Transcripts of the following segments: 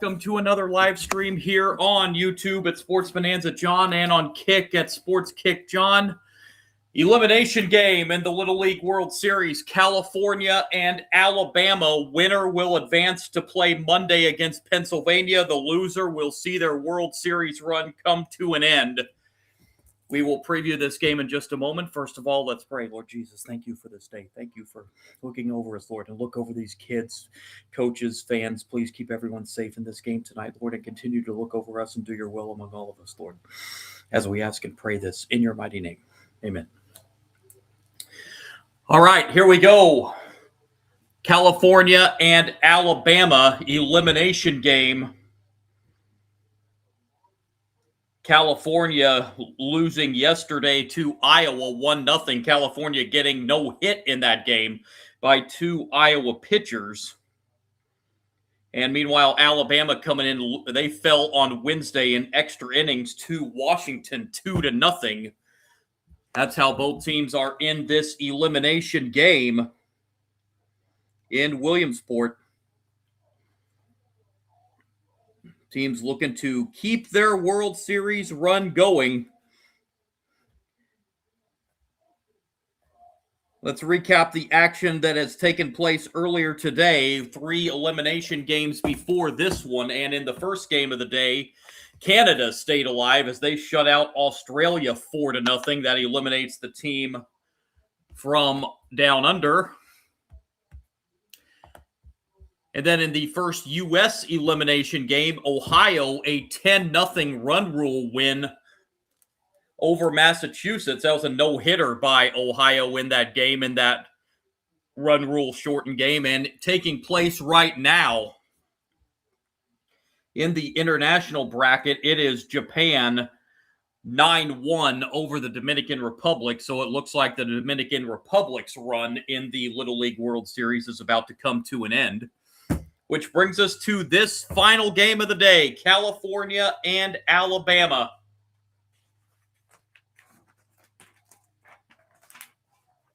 Welcome to another live stream here on YouTube at Sports Bonanza John and on Kick at Sports Kick John. Elimination game in the Little League World Series. California and Alabama. Winner will advance to play Monday against Pennsylvania. The loser will see their World Series run come to an end. We will preview this game in just a moment. First of all, let's pray. Lord Jesus, thank you for this day. Thank you for looking over us, Lord, and look over these kids, coaches, fans. Please keep everyone safe in this game tonight, Lord, and continue to look over us and do your will among all of us, Lord, as we ask and pray this in your mighty name. Amen. All right, here we go. California and Alabama elimination game. California losing yesterday to Iowa 1-0. California getting no hit in that game by two Iowa pitchers. And meanwhile, Alabama coming in, they fell on Wednesday in extra innings to Washington 2-0. That's how both teams are in this elimination game in Williamsport. Teams looking to keep their World Series run going. Let's recap the action that has taken place earlier today. 3 elimination games before this one. And in the first game of the day, Canada stayed alive as they shut out Australia 4-0. That eliminates the team from down under. And then in the first U.S. elimination game, Ohio, a 10-0 run rule win over Massachusetts. That was a no-hitter by Ohio in that game, in that run rule shortened game. And taking place right now in the international bracket, it is Japan 9-1 over the Dominican Republic. So it looks like the Dominican Republic's run in the Little League World Series is about to come to an end. Which brings us to this final game of the day, California and Alabama.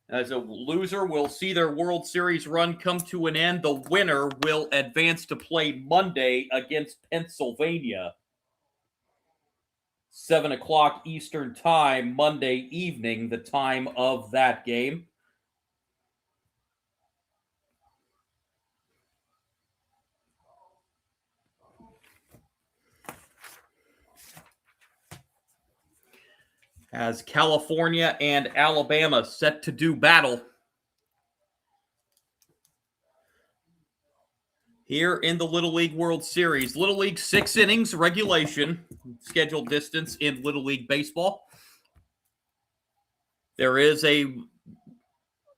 As a loser will see their World Series run come to an end. The winner will advance to play Monday against Pennsylvania. 7 o'clock Eastern Time, Monday evening, the time of that game. As California and Alabama set to do battle here in the Little League World Series. Little League 6 innings regulation, scheduled distance in Little League Baseball. There is a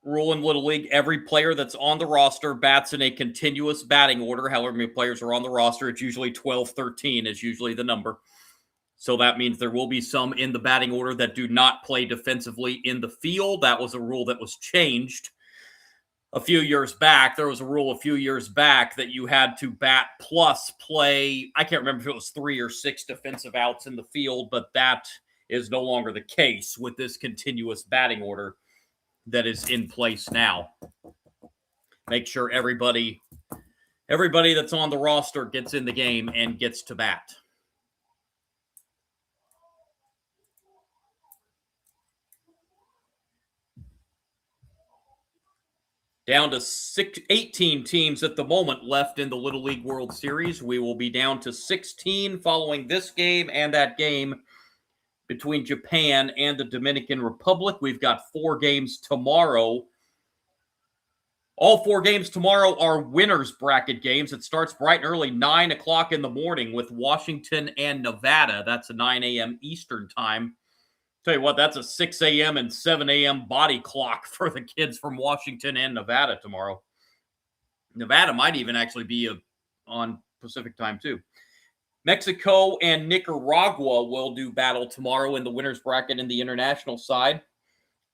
rule in Little League. Every player that's on the roster bats in a continuous batting order. However many players are on the roster, it's usually 12-13 is usually the number. So that means there will be some in the batting order that do not play defensively in the field. That was a rule that was changed a few years back. There was a rule a few years back that you had to bat plus play. I can't remember if it was 3 or 6 defensive outs in the field, but that is no longer the case with this continuous batting order that is in place now. Make sure everybody that's on the roster gets in the game and gets to bat. Down to 18 teams at the moment left in the Little League World Series. We will be down to 16 following this game and that game between Japan and the Dominican Republic. We've got 4 games tomorrow. All 4 games tomorrow are winners bracket games. It starts bright and early, 9 o'clock in the morning with Washington and Nevada. That's a 9 a.m. Eastern time. Tell you what, that's a 6 a.m. and 7 a.m. body clock for the kids from Washington and Nevada tomorrow. Nevada might even actually be on Pacific time too. Mexico and Nicaragua will do battle tomorrow in the winners bracket in the international side.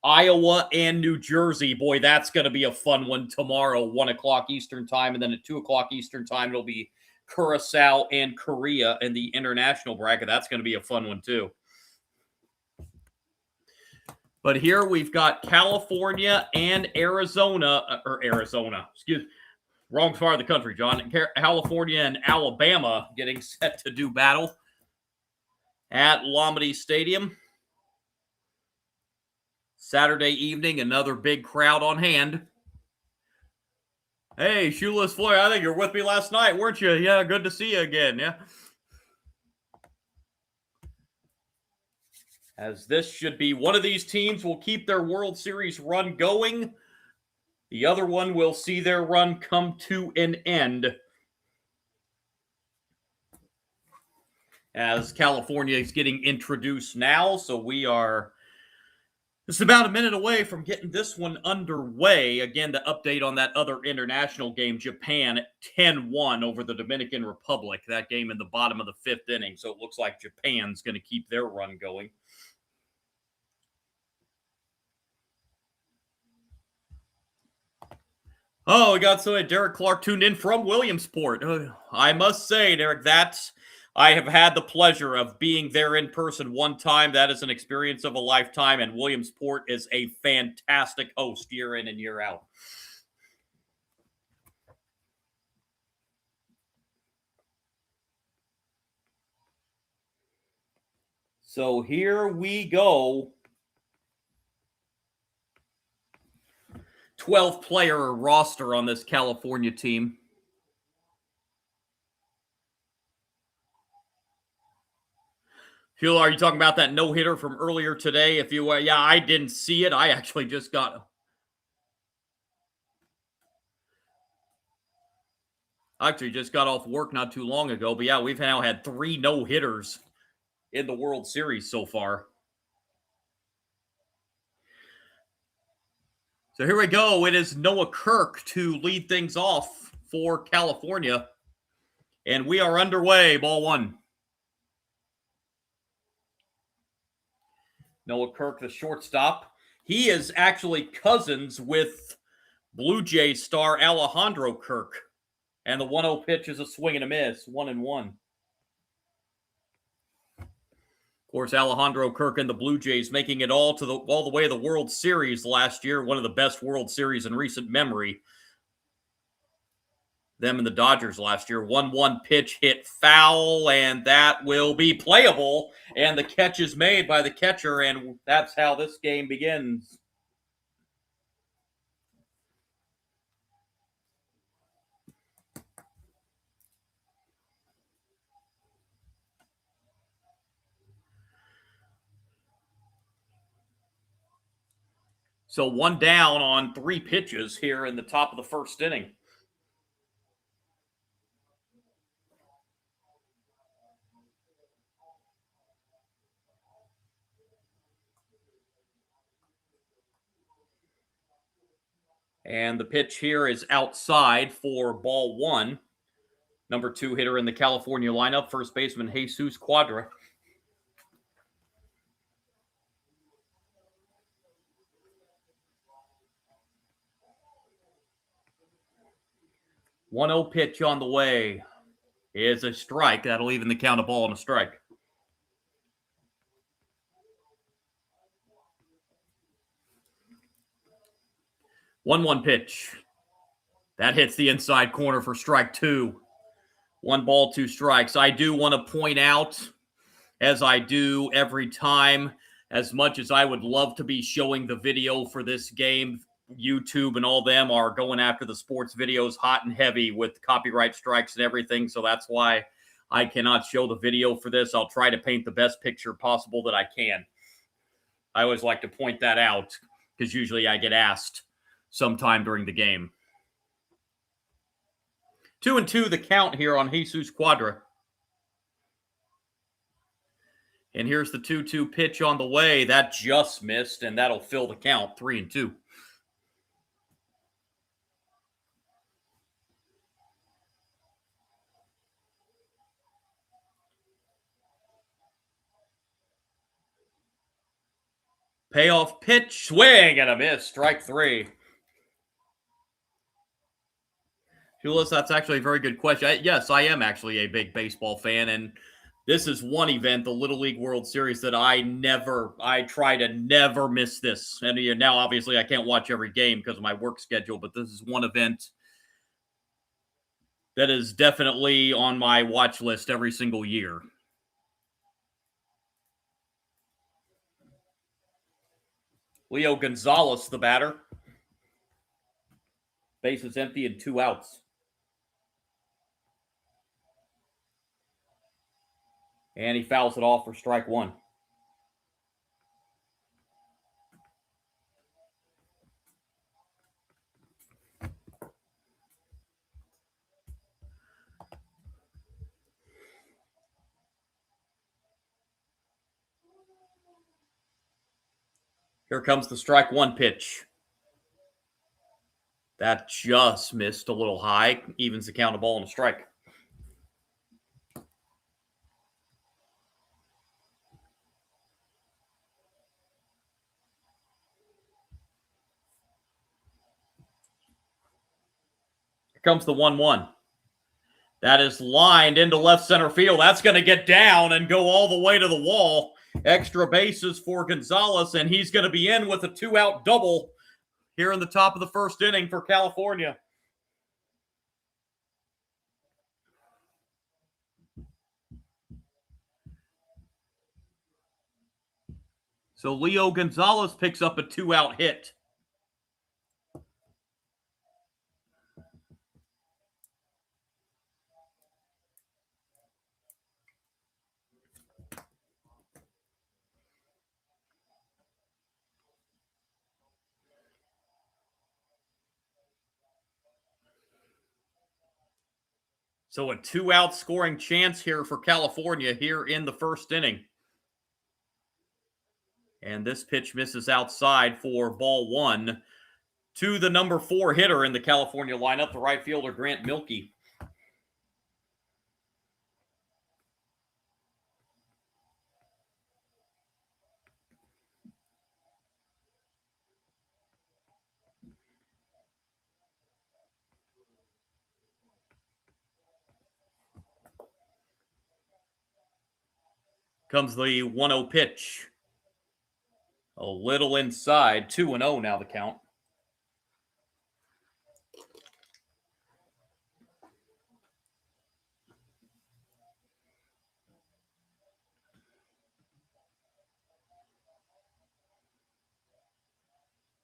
Iowa and New Jersey, boy, that's going to be a fun one tomorrow, 1 o'clock Eastern time. And then at 2 o'clock Eastern time, it'll be Curacao and Korea in the international bracket. That's going to be a fun one too. But here we've got California and Arizona. Wrong part of the country, John. California and Alabama getting set to do battle at Lombardi Stadium. Saturday evening, another big crowd on hand. Hey, Shoeless Floyd, I think you were with me last night, weren't you? Yeah, good to see you again, yeah. As this should be, one of these teams will keep their World Series run going. The other one will see their run come to an end. As California is getting introduced now, so we are just about a minute away from getting this one underway. Again, to update on that other international game, Japan 10-1 over the Dominican Republic. That game in the bottom of the fifth inning, so it looks like Japan's going to keep their run going. Oh, we got somebody, Derek Clark, tuned in from Williamsport. I must say, Derek, I have had the pleasure of being there in person one time. That is an experience of a lifetime, and Williamsport is a fantastic host year in and year out. So here we go. 12-player roster on this California team. Phil, are you talking about that no-hitter from earlier today? If you, yeah, I didn't see it. I actually just got off work not too long ago. But yeah, we've now had 3 no-hitters in the World Series so far. So here we go. It is Noah Kirk to lead things off for California. And we are underway. Ball 1. Noah Kirk, the shortstop. He is actually cousins with Blue Jays star Alejandro Kirk. And the 1-0 pitch is a swing and a miss. 1-1. Of course, Alejandro Kirk and the Blue Jays making it all the way to the World Series last year, one of the best World Series in recent memory. Them and the Dodgers last year. 1-1 pitch hit foul, and that will be playable. And the catch is made by the catcher, and that's how this game begins. So 1 down on 3 pitches here in the top of the first inning. And the pitch here is outside for ball 1. Number 2 hitter in the California lineup, first baseman Jesus Quadra. One 0 pitch on the way is a strike. That'll even the count a ball and a strike. 1-1 pitch. That hits the inside corner for strike 2. 1 ball, 2 strikes. I do want to point out, as I do every time, as much as I would love to be showing the video for this game, YouTube and all them are going after the sports videos hot and heavy with copyright strikes and everything. So that's why I cannot show the video for this. I'll try to paint the best picture possible that I can. I always like to point that out because usually I get asked sometime during the game. 2-2 the count here on Jesus Quadra. And here's the 2-2 pitch on the way. That just missed, and that'll fill the count, 3-2. Payoff pitch, swing and a miss, strike 3. Julius, that's actually a very good question. Yes, I am actually a big baseball fan, and this is one event, the Little League World Series, that I try to never miss this. And now, obviously, I can't watch every game because of my work schedule, but this is one event that is definitely on my watch list every single year. Leo Gonzalez, the batter. Base is empty and 2 outs. And he fouls it off for strike 1. Here comes the strike 1 pitch. That just missed a little high. Evens the count, a ball and a strike. Here comes the 1-1. That is lined into left center field. That's going to get down and go all the way to the wall. Extra bases for Gonzalez, and he's going to be in with a 2-out double here in the top of the first inning for California. So Leo Gonzalez picks up a 2-out hit. So a 2-out scoring chance here for California here in the first inning. And this pitch misses outside for ball 1 to the number 4 hitter in the California lineup, the right fielder Grant Milkey. Comes the 1-0 pitch. A little inside, 2-0 now the count.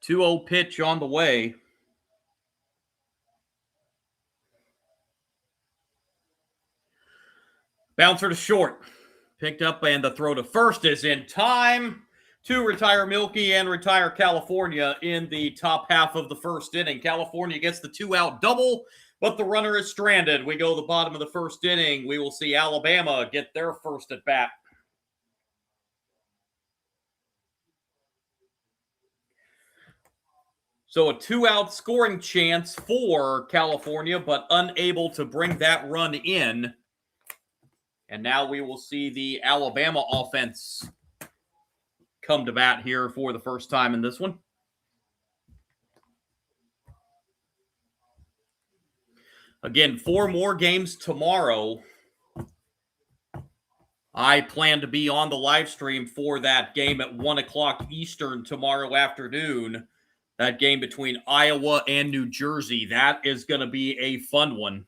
Two-0 pitch on the way. Bouncer to short. Picked up, and the throw to first is in time to retire Milkey and retire California in the top half of the first inning. California gets the 2-out double, but the runner is stranded. We go to the bottom of the first inning. We will see Alabama get their first at bat. So a 2-out scoring chance for California, but unable to bring that run in. And now we will see the Alabama offense come to bat here for the first time in this one. Again, 4 more games tomorrow. I plan to be on the live stream for that game at 1 o'clock Eastern tomorrow afternoon. That game between Iowa and New Jersey. That is going to be a fun one.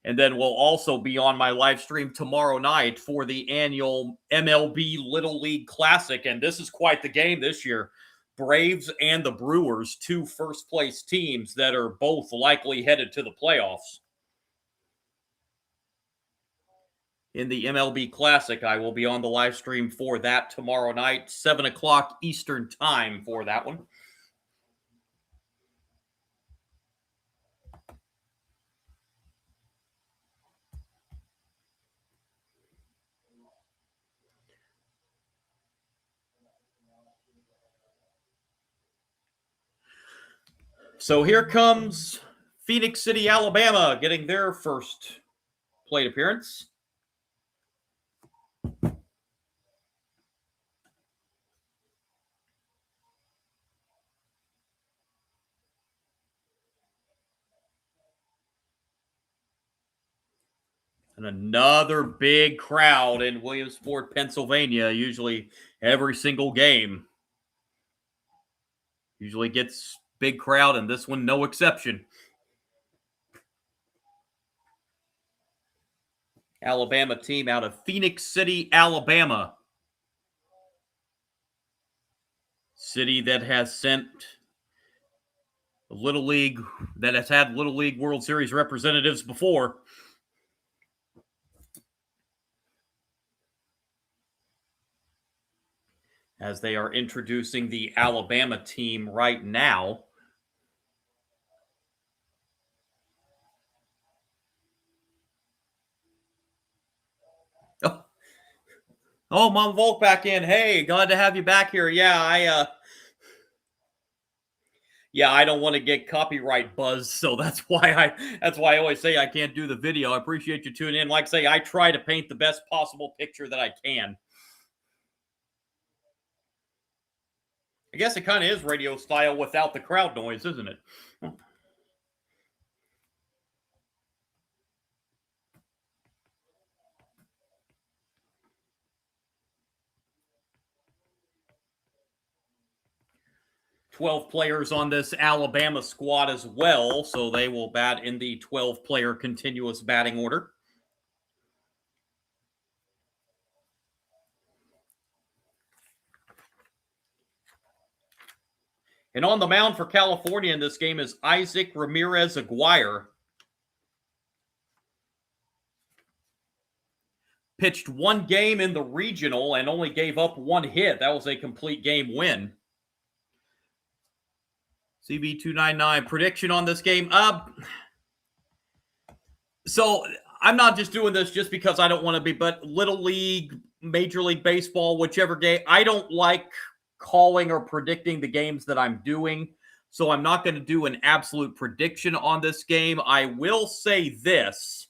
And then we'll also be on my live stream tomorrow night for the annual MLB Little League Classic. And this is quite the game this year. Braves and the Brewers, 2 first-place teams that are both likely headed to the playoffs. In the MLB Classic, I will be on the live stream for that tomorrow night, 7 o'clock Eastern time for that one. So here comes Phoenix City, Alabama, getting their first plate appearance. And another big crowd in Williamsport, Pennsylvania, usually every single game. Usually gets big crowd, and this one no exception. Alabama team out of Phoenix City, Alabama. City that has sent Little League, that has had Little League World Series representatives before. As they are introducing the Alabama team right now. Oh, Mom Volk back in. Hey, glad to have you back here. Yeah, I don't want to get copyright buzz, so that's why I always say I can't do the video. I appreciate you tuning in. Like I say, I try to paint the best possible picture that I can. I guess it kind of is radio style without the crowd noise, isn't it? 12 players on this Alabama squad as well, so they will bat in the 12-player continuous batting order. And on the mound for California in this game is Isaac Ramirez Aguirre. Pitched one game in the regional and only gave up one hit. That was a complete game win. CB299 prediction on this game. So I'm not just doing this just because I don't want to be, but Little League, Major League Baseball, whichever game, I don't like calling or predicting the games that I'm doing. So I'm not going to do an absolute prediction on this game. I will say this.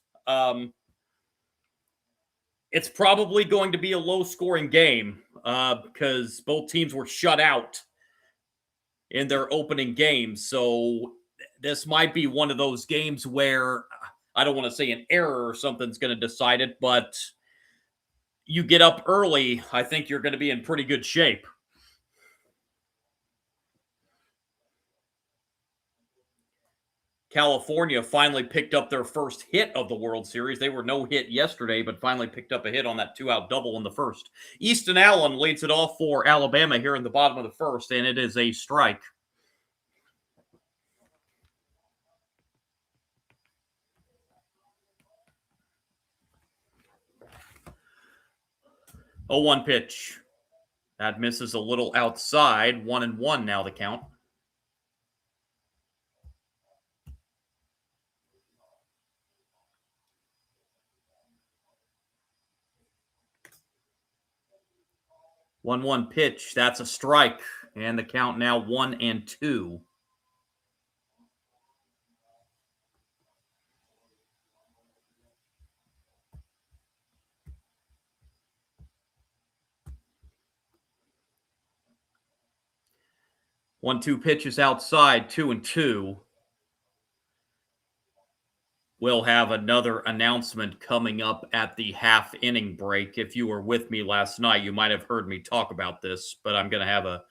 It's probably going to be a low-scoring game because both teams were shut out in their opening games. So this might be one of those games where I don't want to say an error or something's going to decide it, but you get up early, I think you're going to be in pretty good shape. California finally picked up their first hit of the World Series. They were no hit yesterday, but finally picked up a hit on that two-out double in the first. Easton Allen leads it off for Alabama here in the bottom of the first, and it is a strike. Oh, 1 pitch. That misses a little outside. 1-1 now the count. One pitch. That's a strike. And the count now 1-2. One-two pitches outside, 2-2. We'll have another announcement coming up at the half-inning break. If you were with me last night, you might have heard me talk about this, but I'm going to have a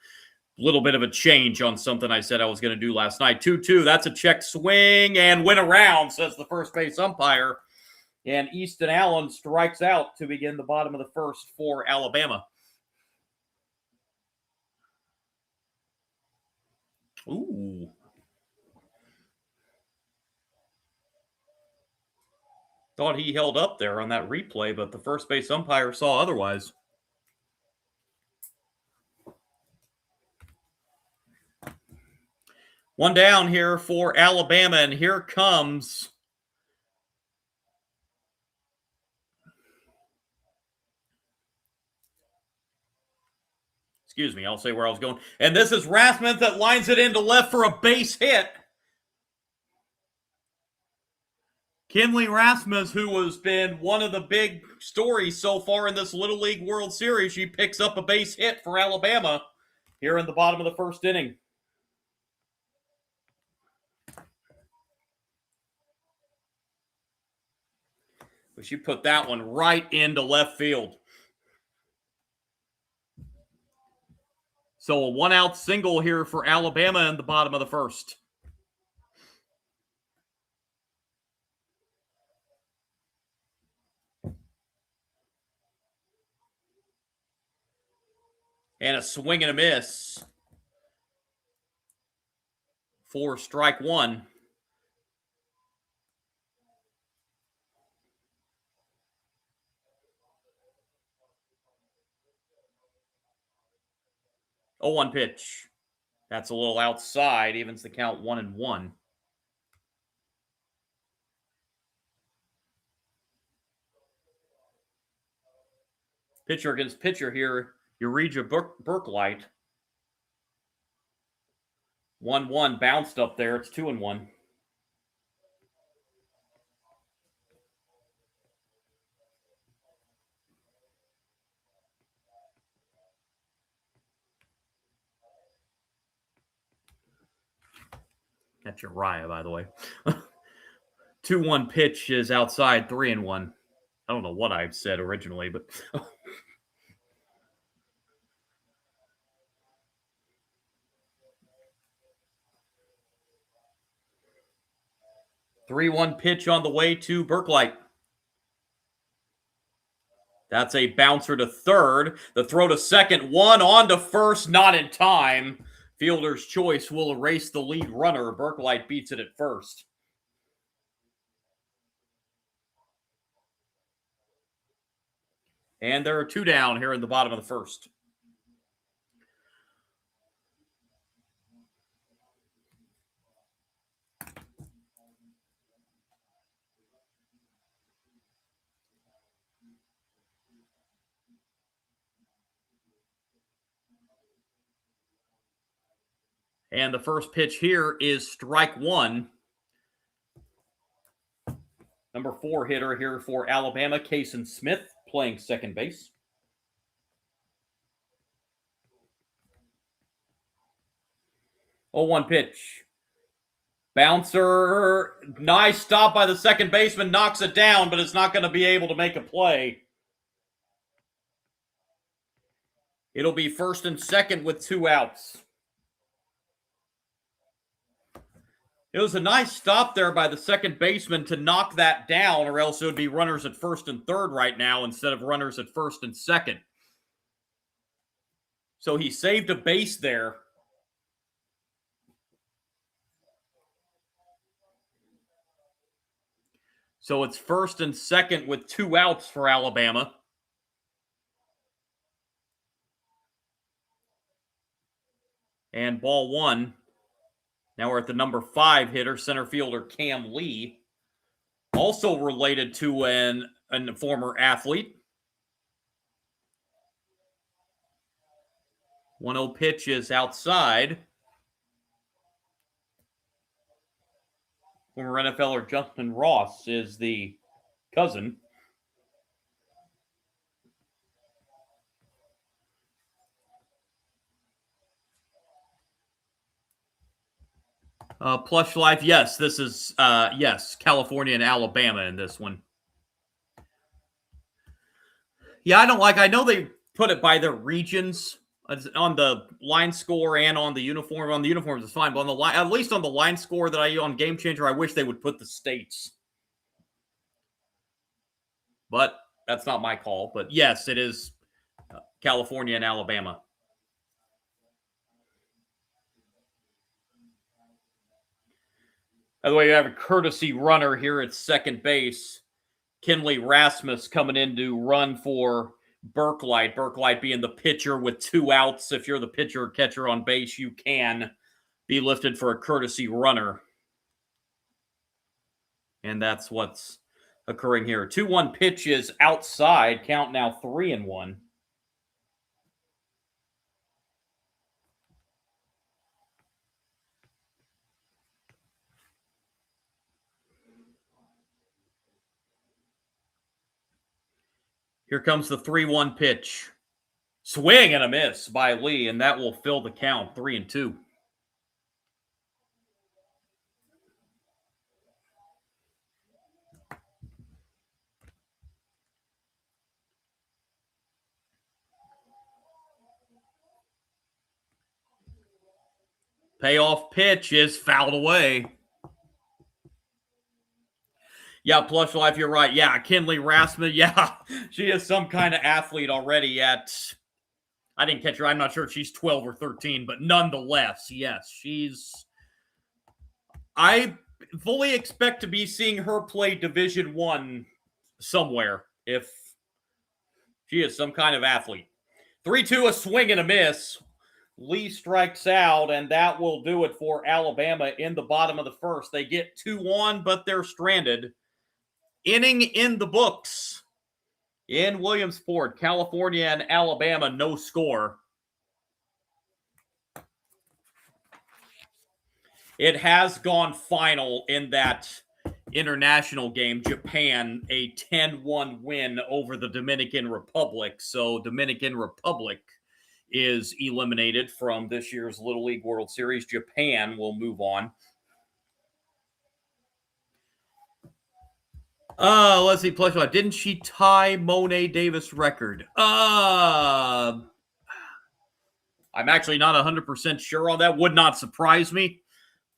little bit of a change on something I said I was going to do last night. 2-2, that's a check swing and win around, says the first base umpire. And Easton Allen strikes out to begin the bottom of the first for Alabama. Ooh. Thought he held up there on that replay, but the first base umpire saw otherwise. One down here for Alabama, and here comes excuse me, I'll say where I was going. And this is Rasmus that lines it into left for a base hit. Kenley Rasmus, who has been one of the big stories so far in this Little League World Series, she picks up a base hit for Alabama here in the bottom of the first inning. But she put that one right into left field. So a one-out single here for Alabama in the bottom of the first. And a swing and a miss for strike one. Oh, 1 pitch. That's a little outside, evens the count 1-1. Pitcher against pitcher here, Urijah Berklight. 1-1 bounced up there. It's 2-1. That's Uriah, by the way. 2-1 pitch is outside, 3-1. I don't know what I said originally, but 3-1 pitch on the way to Berklight. That's a bouncer to third. The throw to second, one on to first, not in time. Fielder's choice will erase the lead runner. Berklight beats it at first. And there are 2 down here in the bottom of the first. And the first pitch here is strike one. Number 4 hitter here for Alabama, Kason Smith, playing second base. Oh, 1 pitch. Bouncer, nice stop by the second baseman, knocks it down, but it's not going to be able to make a play. It'll be first and second with 2 outs. It was a nice stop there by the second baseman to knock that down, or else it would be runners at first and third right now instead of runners at first and second. So he saved a base there. So it's first and second with 2 outs for Alabama. And ball 1. Now we're at the number 5 hitter, center fielder Cam Lee, also related to a former athlete. 1-0 pitch is outside. Former NFLer Justin Ross is the cousin. Plush Life, yes, this is, yes, California and Alabama in this one. Yeah, I know they put it by their regions on the line score and on the uniform. On the uniforms, it's fine, but on the line, at least on the line score that I use on Game Changer, I wish they would put the states. But that's not my call. But yes, it is California and Alabama. By the way, you have a courtesy runner here at second base. Kenley Rasmus coming in to run for Berklight. Berklight being the pitcher with 2 outs. If you're the pitcher or catcher on base, you can be lifted for a courtesy runner. And that's what's occurring here. 2-1 pitch is outside. Count now 3-1. Here comes the 3-1 pitch. Swing and a miss by Lee, and that will fill the count, 3-2. Payoff pitch is fouled away. Yeah, Plush Life, you're right. Yeah, Kenley Rasmus. Yeah, she is some kind of athlete already at I didn't catch her. I'm not sure if she's 12 or 13, but nonetheless, yes, I fully expect to be seeing her play Division One somewhere if she is some kind of athlete. 3-2, a swing and a miss. Lee strikes out, and that will do it for Alabama in the bottom of the first. They get 2 on, but they're stranded. Inning in the books in Williamsport, California, and Alabama, no score. It has gone final in that international game. Japan, a 10-1 win over the Dominican Republic. So Dominican Republic is eliminated from this year's Little League World Series. Japan will move on. Let's see. Didn't she tie Monet Davis record? I'm actually not 100% sure on that. Would not surprise me.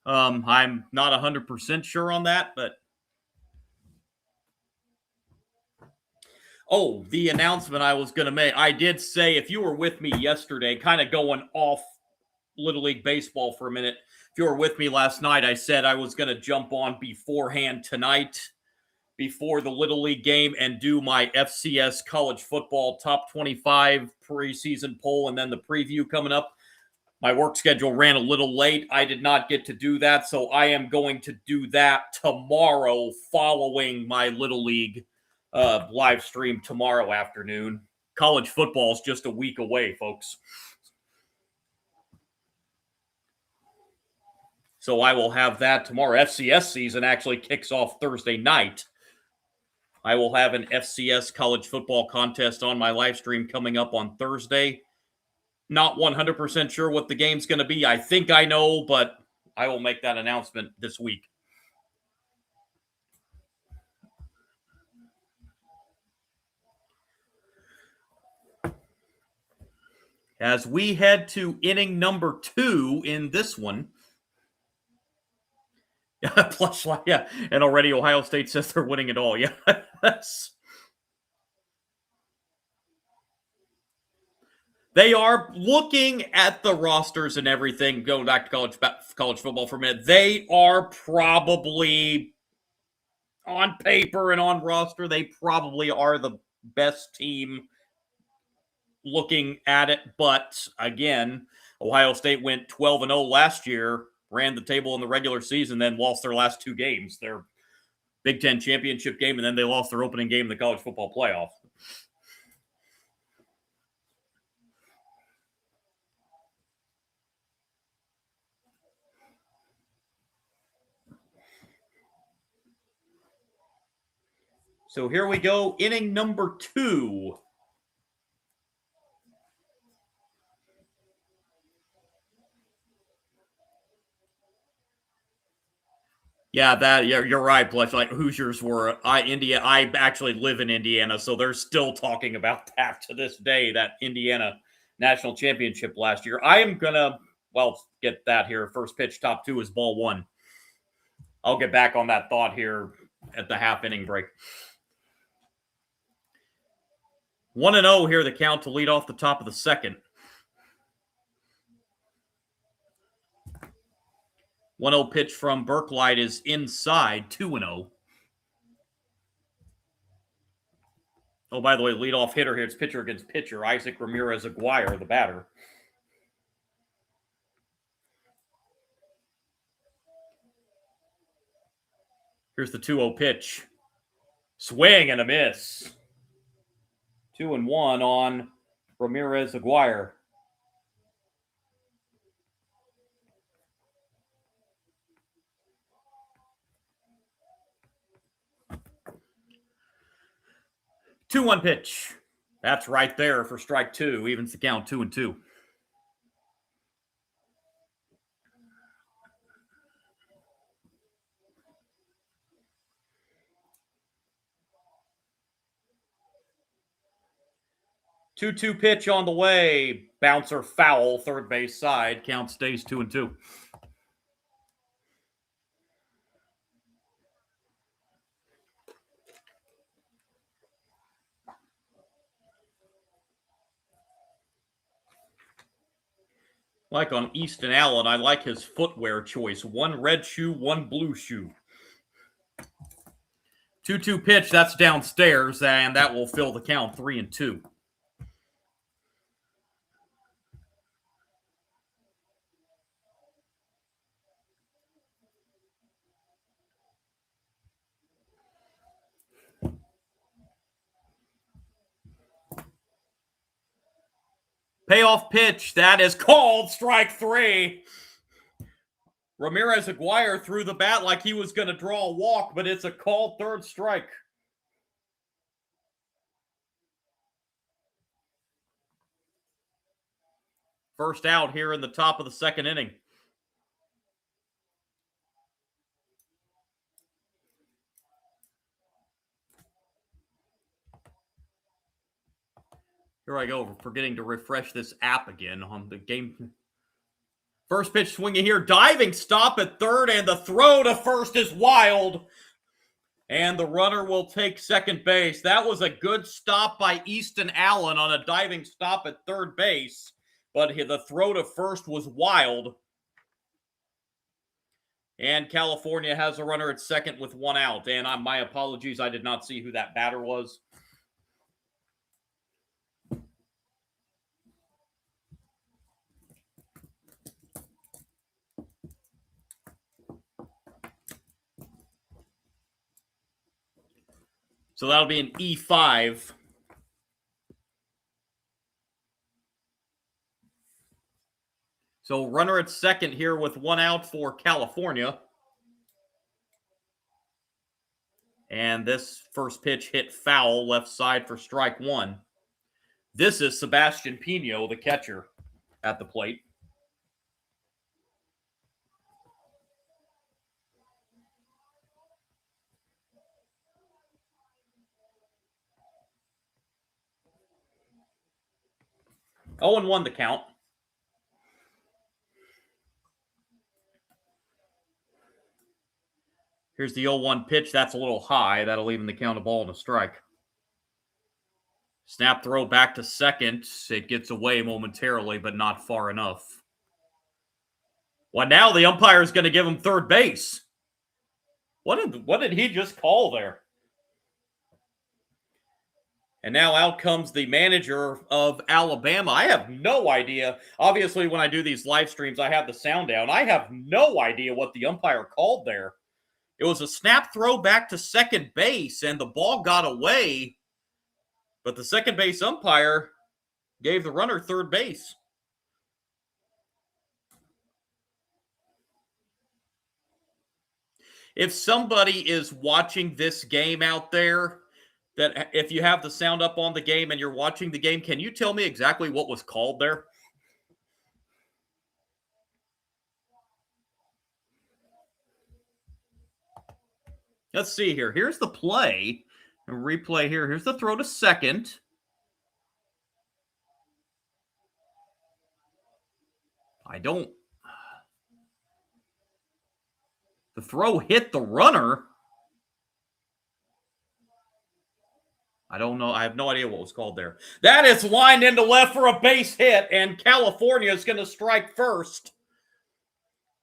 I'm not 100% sure on that, but oh, the announcement I was going to make. I did say, if you were with me yesterday, kind of going off Little League Baseball for a minute, if you were with me last night, I said I was going to jump on beforehand tonight, before the Little League game, and do my FCS college football top 25 preseason poll and then the preview coming up. My work schedule ran a little late. I did not get to do that, so I am going to do that tomorrow following my Little League live stream tomorrow afternoon. College football is just a week away, folks. So I will have that tomorrow. FCS season actually kicks off Thursday night. I will have an FCS college football contest on my live stream coming up on Thursday. Not 100% sure what the game's going to be. I think I know, but I will make that announcement this week. As we head to inning number 2 in this one. Plus, yeah, and already Ohio State says they're winning it all. Yeah, they are looking at the rosters and everything. Going back to college football for a minute, they are probably on paper and on roster. They probably are the best team looking at it. But again, Ohio State went 12-0 last year, ran the table in the regular season, then lost their last 2 games. Their Big Ten championship game, and then they lost their opening game in the college football playoff. So here we go, inning number 2. Yeah, you're right, Blush. Like Hoosiers were India. I actually live in Indiana, so they're still talking about that to this day. That Indiana national championship last year. I am gonna get that here. First pitch, top 2 is ball 1. I'll get back on that thought here at the half inning break. 1-0 here, the count to lead off the top of the second. 1-0 pitch from Berklight is inside, 2-0. Oh, by the way, leadoff hitter here. It's pitcher against pitcher. Isaac Ramirez Aguirre, the batter. Here's the 2-0 pitch. Swing and a miss. 2-1 on Ramirez Aguirre. Two-one pitch. That's right there for strike 2. Evens the count, 2-2. Two-two pitch on the way. Bouncer foul, third base side. Count stays 2-2. Like on Easton Allen, I like his footwear choice. One red shoe, one blue shoe. 2-2 pitch, that's downstairs, and that will fill the count 3-2. Payoff pitch, that is called strike 3. Ramirez Aguirre threw the bat like he was going to draw a walk, but it's a called third strike. First out here in the top of the second inning. Here I go, forgetting to refresh this app again on the game. First pitch swinging here, diving stop at third, and the throw to first is wild. And the runner will take second base. That was a good stop by Easton Allen on a diving stop at third base, but the throw to first was wild. And California has a runner at second with one out. And my apologies, I did not see who that batter was. So that'll be an E5. So runner at second here with one out for California. And this first pitch hit foul left side for strike 1. This is Sebastian Pino, the catcher, at the plate. Oh, and 1 the count. Here's the 0-1 pitch. That's a little high. That'll even the count a ball and a strike. Snap throw back to second. It gets away momentarily, but not far enough. Well, now the umpire is going to give him third base. What did he just call there? And now out comes the manager of Alabama. I have no idea. Obviously, when I do these live streams, I have the sound down. I have no idea what the umpire called there. It was a snap throw back to second base, and the ball got away. But the second base umpire gave the runner third base. If somebody is watching this game out there, that if you have the sound up on the game and you're watching the game, can you tell me exactly what was called there? Let's see here. Here's the play. Replay here. Here's the throw to second. The throw hit the runner. I don't know. I have no idea what was called there. That is lined into left for a base hit, and California is going to strike first.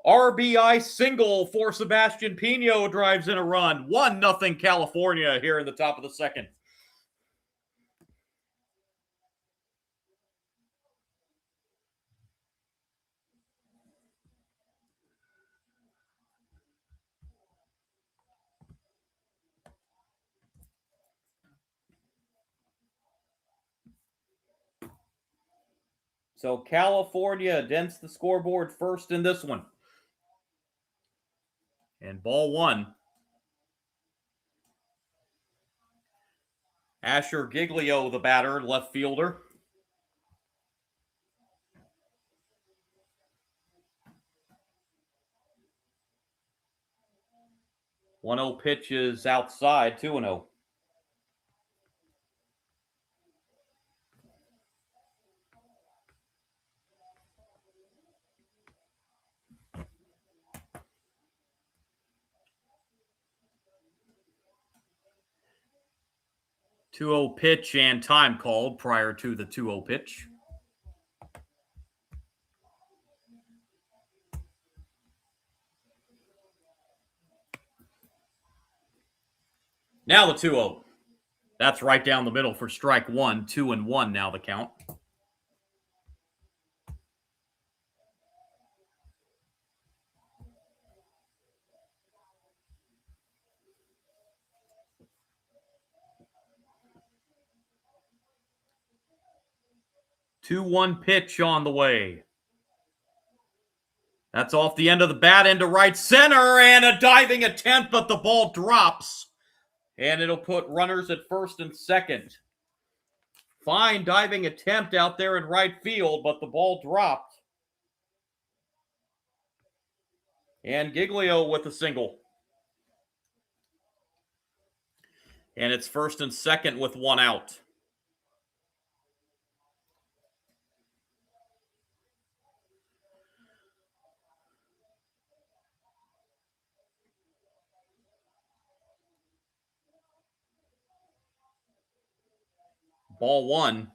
RBI single for Sebastian Pino drives in a run. 1-0 California here in the top of the second. So California dents the scoreboard first in this one. And ball 1. Asher Giglio, the batter, left fielder. 1-0 pitch is outside, 2-0. Pitch and time called prior to the 2-0 pitch. Now the 2-0. That's right down the middle for strike one. 2-1 now the count. Two-one pitch on the way. That's off the end of the bat into right center, and a diving attempt, but the ball drops. And it'll put runners at first and second. Fine diving attempt out there in right field, but the ball dropped. And Giglio with a single. And it's first and second with one out. Ball one.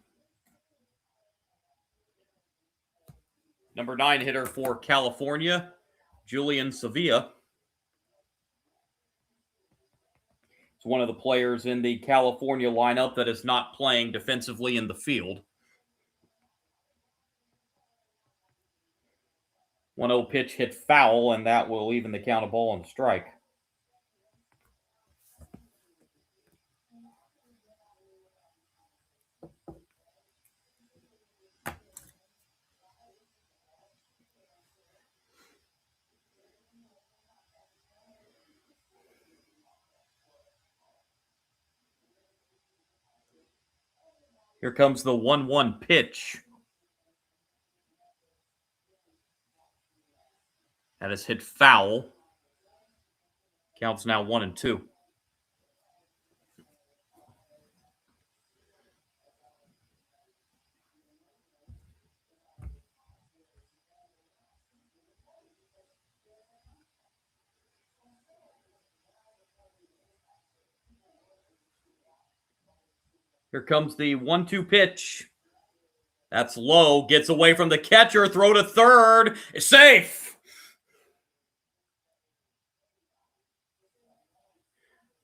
Number 9 hitter for California, Julian Sevilla. It's one of the players in the California lineup that is not playing defensively in the field. 1-0 pitch hit foul, and that will even the count of ball and strike. Here comes the 1-1 pitch. That is hit foul. Counts now 1-2. Here comes the 1-2 pitch. That's low. Gets away from the catcher. Throw to third. It's safe.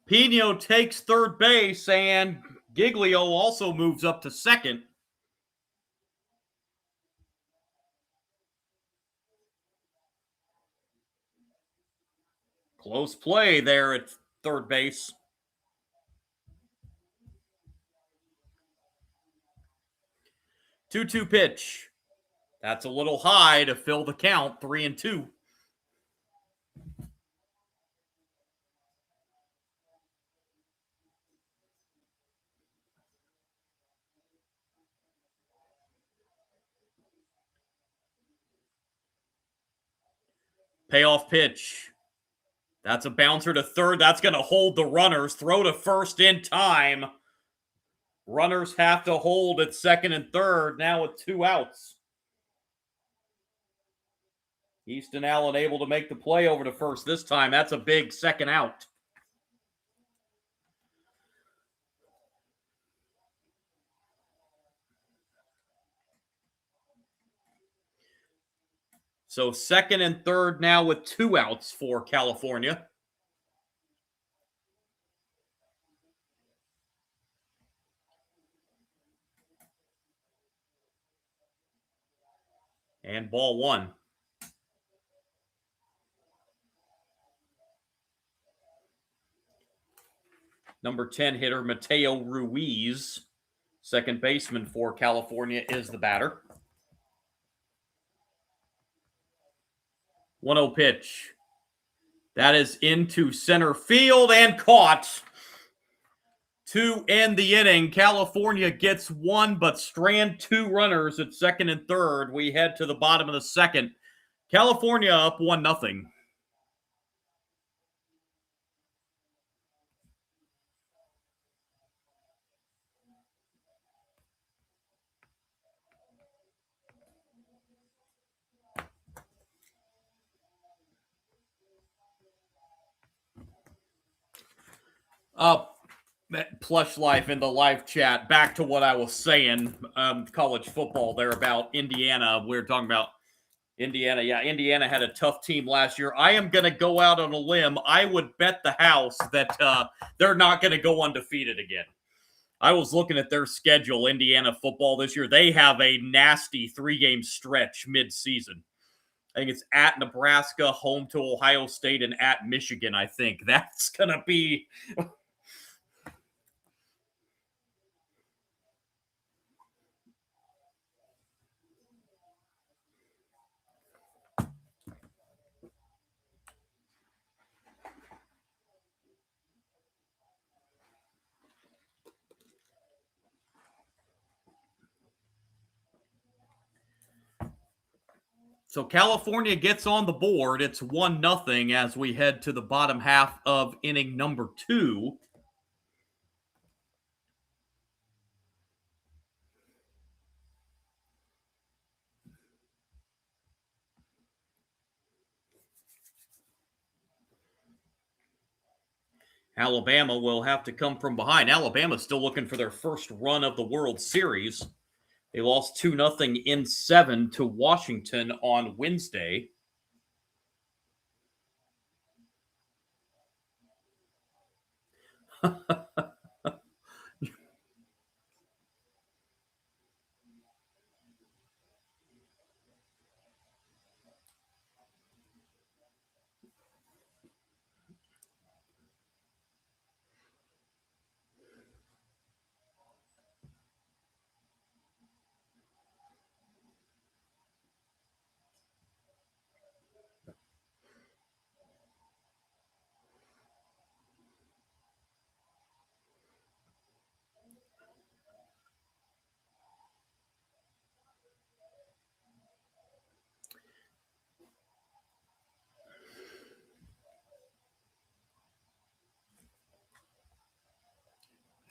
Pino takes third base, and Giglio also moves up to second. Close play there at third base. 2-2 pitch. That's a little high to fill the count, 3-2. Payoff pitch. That's a bouncer to third. That's going to hold the runners. Throw to first in time. Runners have to hold at second and third, now with 2 outs. Easton Allen able to make the play over to first this time. That's a big second out. So second and third now with 2 outs for California. And ball one. Number 10 hitter Mateo Ruiz, second baseman for California, is the batter. 1-0 pitch. That is into center field and caught. To end the inning, California gets 1 but strand 2 runners at second and third. We head to the bottom of the second. California up 1-0. Plush Life in the live chat. Back to what I was saying, college football there about Indiana. We were talking about Indiana, yeah, Indiana had a tough team last year. I am going to go out on a limb. I would bet the house that they're not going to go undefeated again. I was looking at their schedule, Indiana football this year. They have a nasty 3-game stretch mid-season. I think it's at Nebraska, home to Ohio State, and at Michigan, I think. That's going to be... So California gets on the board. It's 1-0 as we head to the bottom half of inning number 2. Alabama will have to come from behind. Alabama's still looking for their first run of the World Series. They lost 2-0 in 7 to Washington on Wednesday.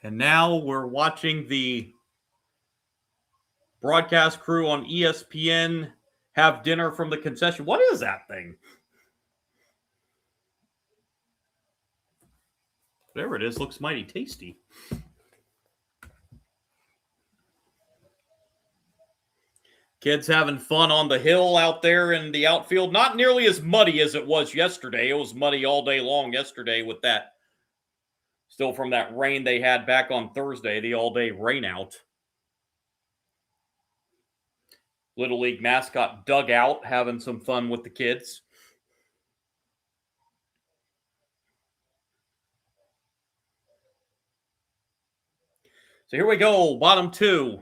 And now we're watching the broadcast crew on ESPN have dinner from the concession. What is that thing? There it is. Looks mighty tasty. Kids having fun on the hill out there in the outfield. Not nearly as muddy as it was yesterday. It was muddy all day long yesterday with that, still from that rain they had back on Thursday, the all-day rain out. Little League mascot dugout having some fun with the kids. So here we go, bottom 2.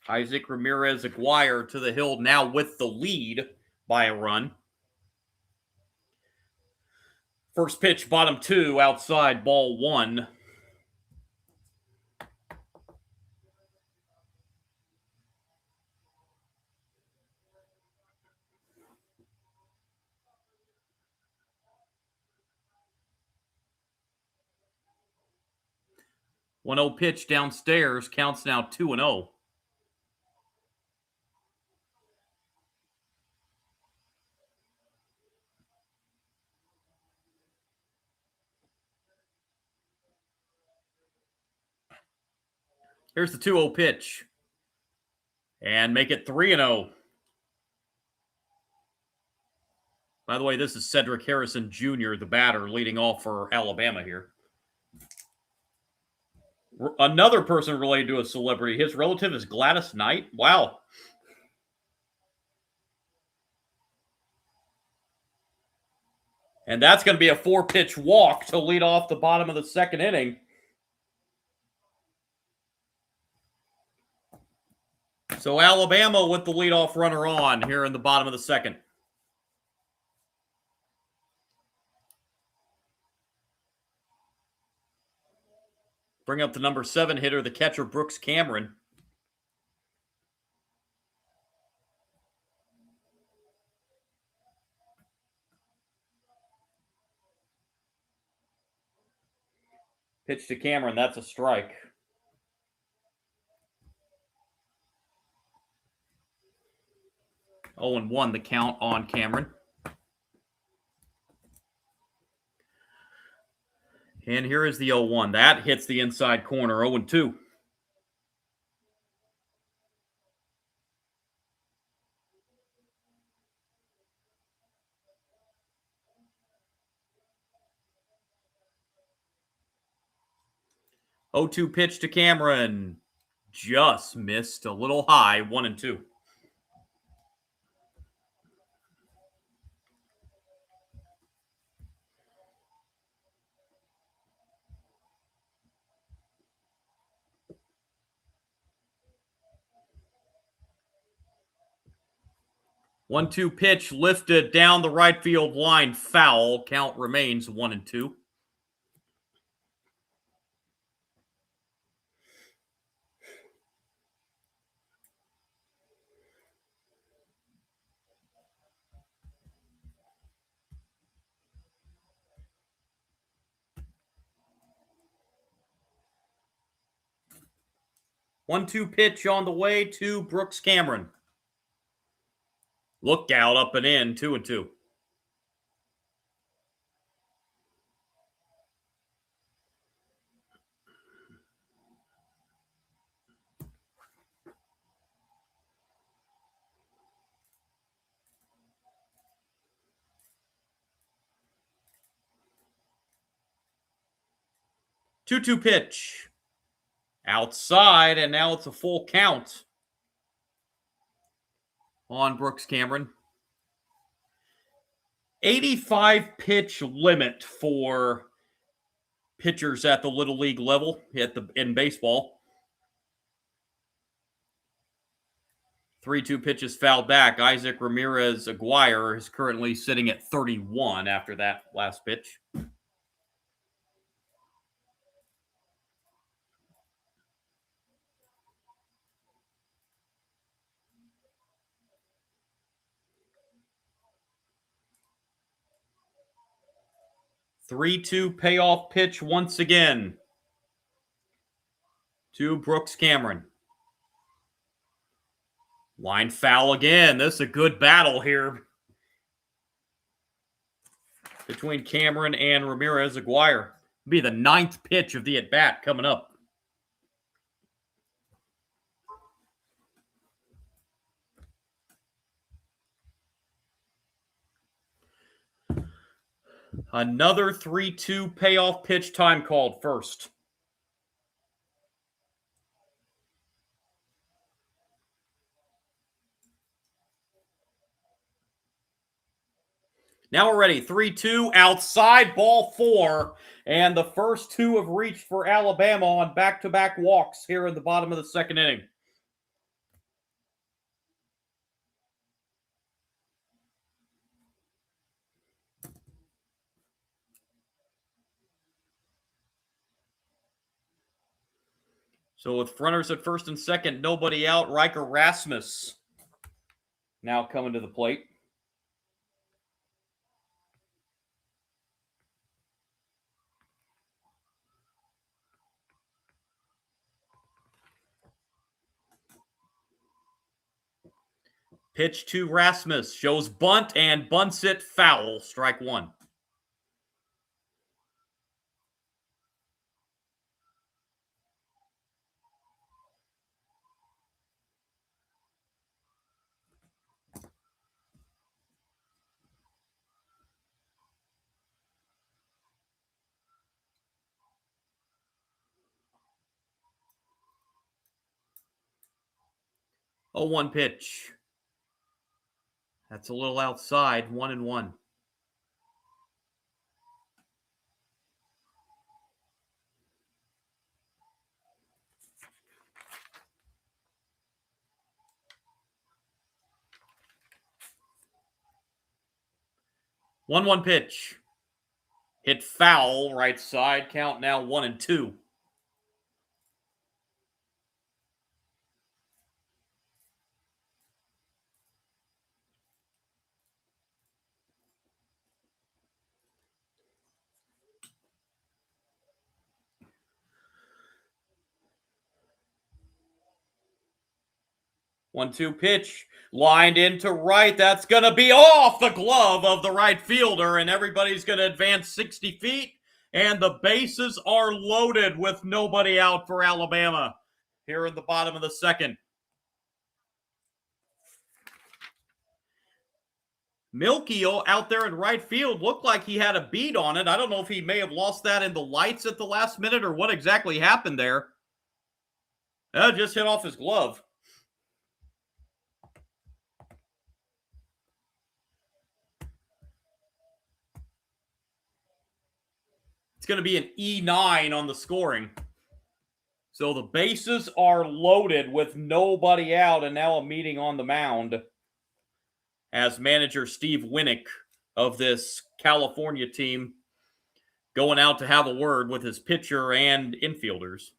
Isaac Ramirez Aguirre to the hill now with the lead by a run. First pitch, bottom 2, outside, ball 1. One 0 pitch downstairs, counts now 2-0. Here's the 2-0 pitch. And make it 3-0. By the way, this is Cedric Harrison Jr., the batter, leading off for Alabama here. Another person related to a celebrity. His relative is Gladys Knight. Wow. And that's going to be a 4-pitch walk to lead off the bottom of the second inning. So Alabama with the leadoff runner on here in the bottom of the second. Bring up the number 7 hitter, the catcher, Brooks Cameron. Pitch to Cameron, that's a strike. Oh, and 1 the count on Cameron. And here is the 0-1. That hits the inside corner, 0-2. 0-2 pitch to Cameron. Just missed a little high, 1-2. One-two pitch lifted down the right field line, foul. Count remains 1-2. One-two pitch on the way to Brooks Cameron. Look out, up and in, 2-2. Two-two pitch. Outside, and now it's a full count on Brooks Cameron. 85 pitch limit for pitchers at the Little League level in baseball. 3-2 pitches fouled back. Isaac Ramirez Aguirre is currently sitting at 31 after that last pitch. Three-two payoff pitch once again to Brooks Cameron. Line foul again. This is a good battle here between Cameron and Ramirez Aguirre. Be the 9th pitch of the at-bat coming up. Another 3-2 payoff pitch, time called first. Now we're ready. 3-2, outside, ball 4. And the first two have reached for Alabama on back-to-back walks here in the bottom of the second inning. So with runners at first and second, nobody out, Riker Rasmus now coming to the plate. Pitch to Rasmus, shows bunt and bunts it foul, strike one. Oh, 1 pitch. That's a little outside, 1-1. One pitch. Hit foul, right side. Count now 1-2. One-two pitch, lined into right. That's going to be off the glove of the right fielder, and everybody's going to advance 60 feet, and the bases are loaded with nobody out for Alabama here in the bottom of the second. Milky out there in right field looked like he had a beat on it. I don't know if he may have lost that in the lights at the last minute or what exactly happened there. Just hit off his glove. It's going to be an E9 on the scoring. So the bases are loaded with nobody out, and now a meeting on the mound as manager Steve Winnick of this California team going out to have a word with his pitcher and infielders.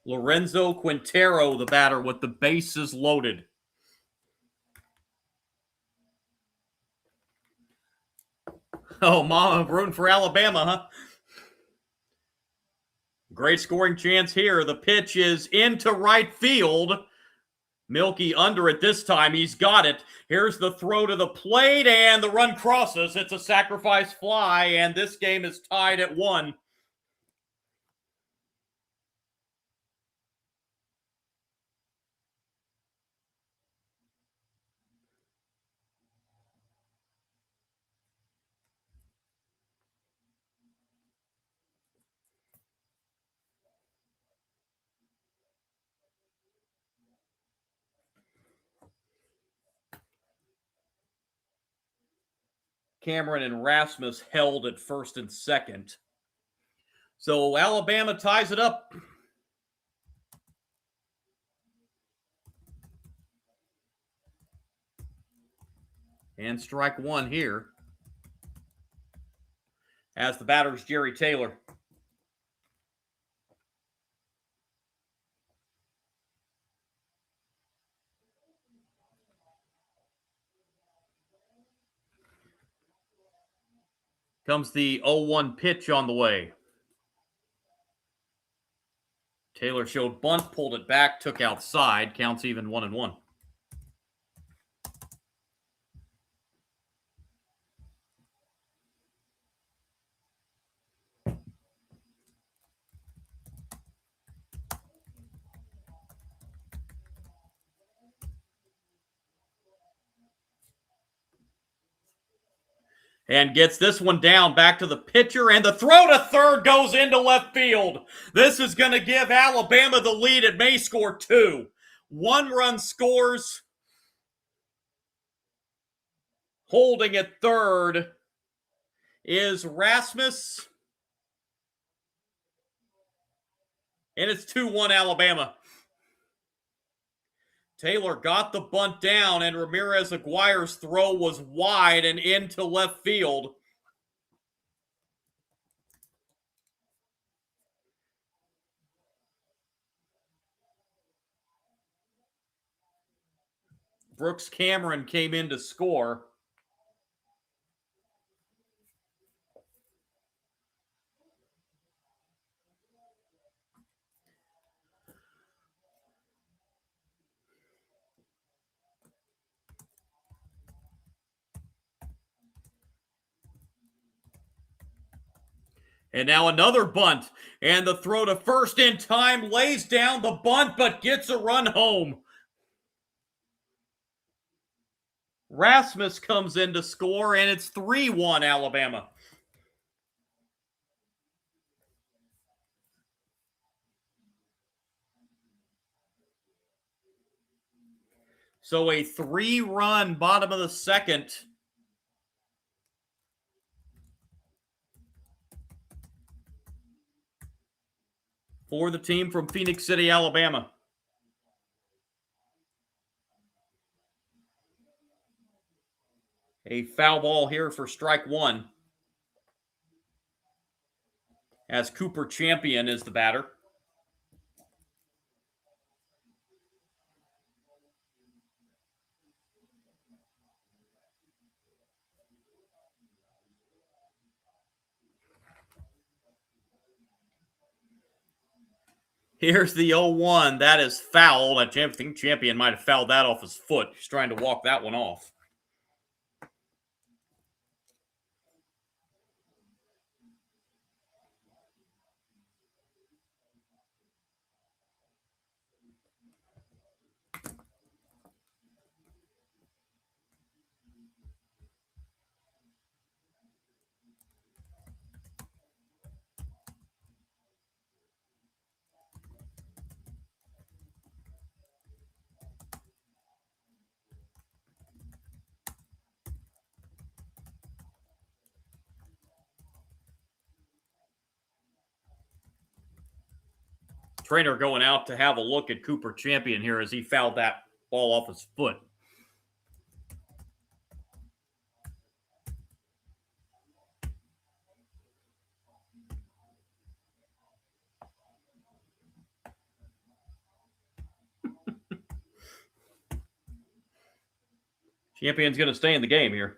Lorenzo Quintero, the batter, with the bases loaded. Oh, mama, room for Alabama, huh? Great scoring chance here. The pitch is into right field. Milky under it this time. He's got it. Here's the throw to the plate, and the run crosses. It's a sacrifice fly, and this game is tied at 1. Cameron and Rasmus held at first and second. So Alabama ties it up. And strike one here. As the batter's Jerry Taylor. Comes the 0-1 pitch on the way. Taylor showed bunt, pulled it back, took outside. Counts even 1-1. And gets this one down back to the pitcher, and the throw to third goes into left field. This is going to give Alabama the lead. It may score 2. 1 run scores. Holding at third is Rasmus. And it's 2-1 Alabama. Taylor got the bunt down, and Ramirez Aguirre's throw was wide and into left field. Brooks Cameron came in to score. And now another bunt. And the throw to first in time, lays down the bunt, but gets a run home. Rasmus comes in to score, and it's 3-1 Alabama. So a 3-run bottom of the second. For the team from Phoenix City, Alabama. A foul ball here for strike one. As Cooper Champion is the batter. Here's the 0-1. That is foul. I think Champion might have fouled that off his foot. He's trying to walk that one off. Trainer going out to have a look at Cooper Champion here as he fouled that ball off his foot. Champion's going to stay in the game here.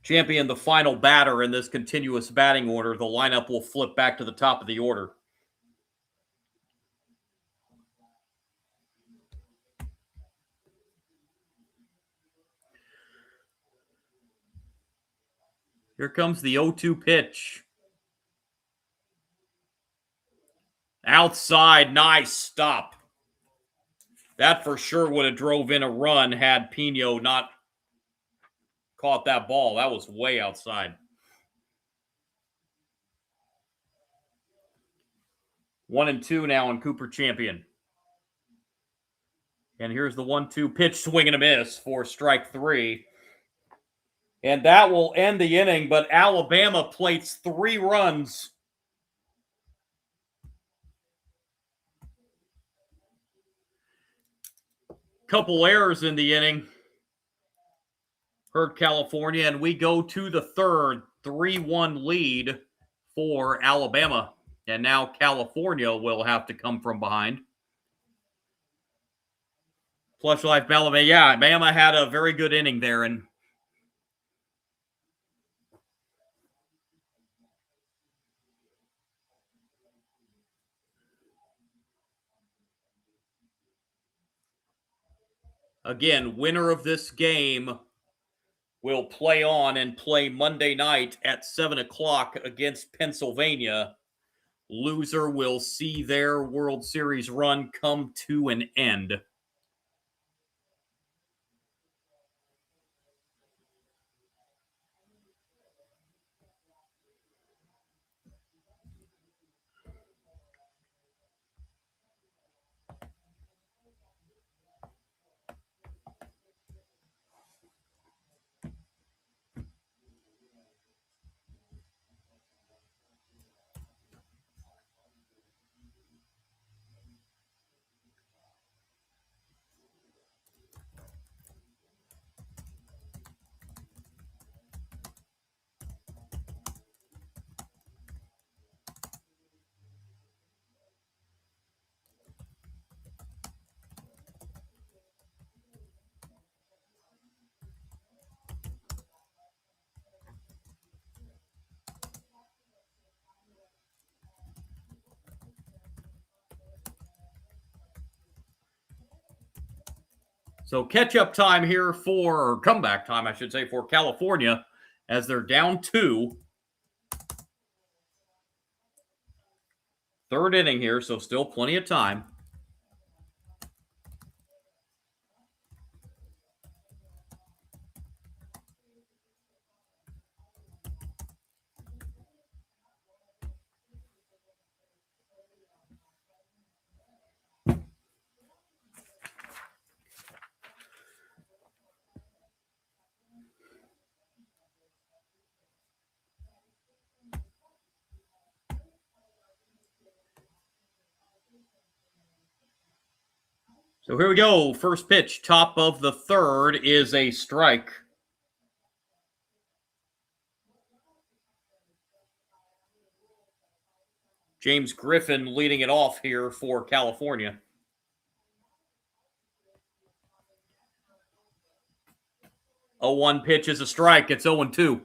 Champion, the final batter in this continuous batting order. The lineup will flip back to the top of the order. Here comes the 0-2 pitch. Outside, nice stop. That for sure would have drove in a run had Pino not caught that ball. That was way outside. 1-2 now on Cooper Champion. And here's the 1-2 pitch, swing and a miss for strike 3. And that will end the inning, but Alabama plates 3 runs. Couple errors in the inning. Hurt California, and we go to the third, 3-1 lead for Alabama. And now California will have to come from behind. Plush Life Bama, yeah, Bama had a very good inning there, and again, winner of this game will play on and play Monday night at 7 o'clock against Pennsylvania. Loser will see their World Series run come to an end. So catch-up time here or comeback time, I should say, for California as they're down 2. Third inning here, so still plenty of time. So here we go. First pitch, top of the third, is a strike. James Griffin leading it off here for California. 0-1 pitch is a strike. It's 0-2.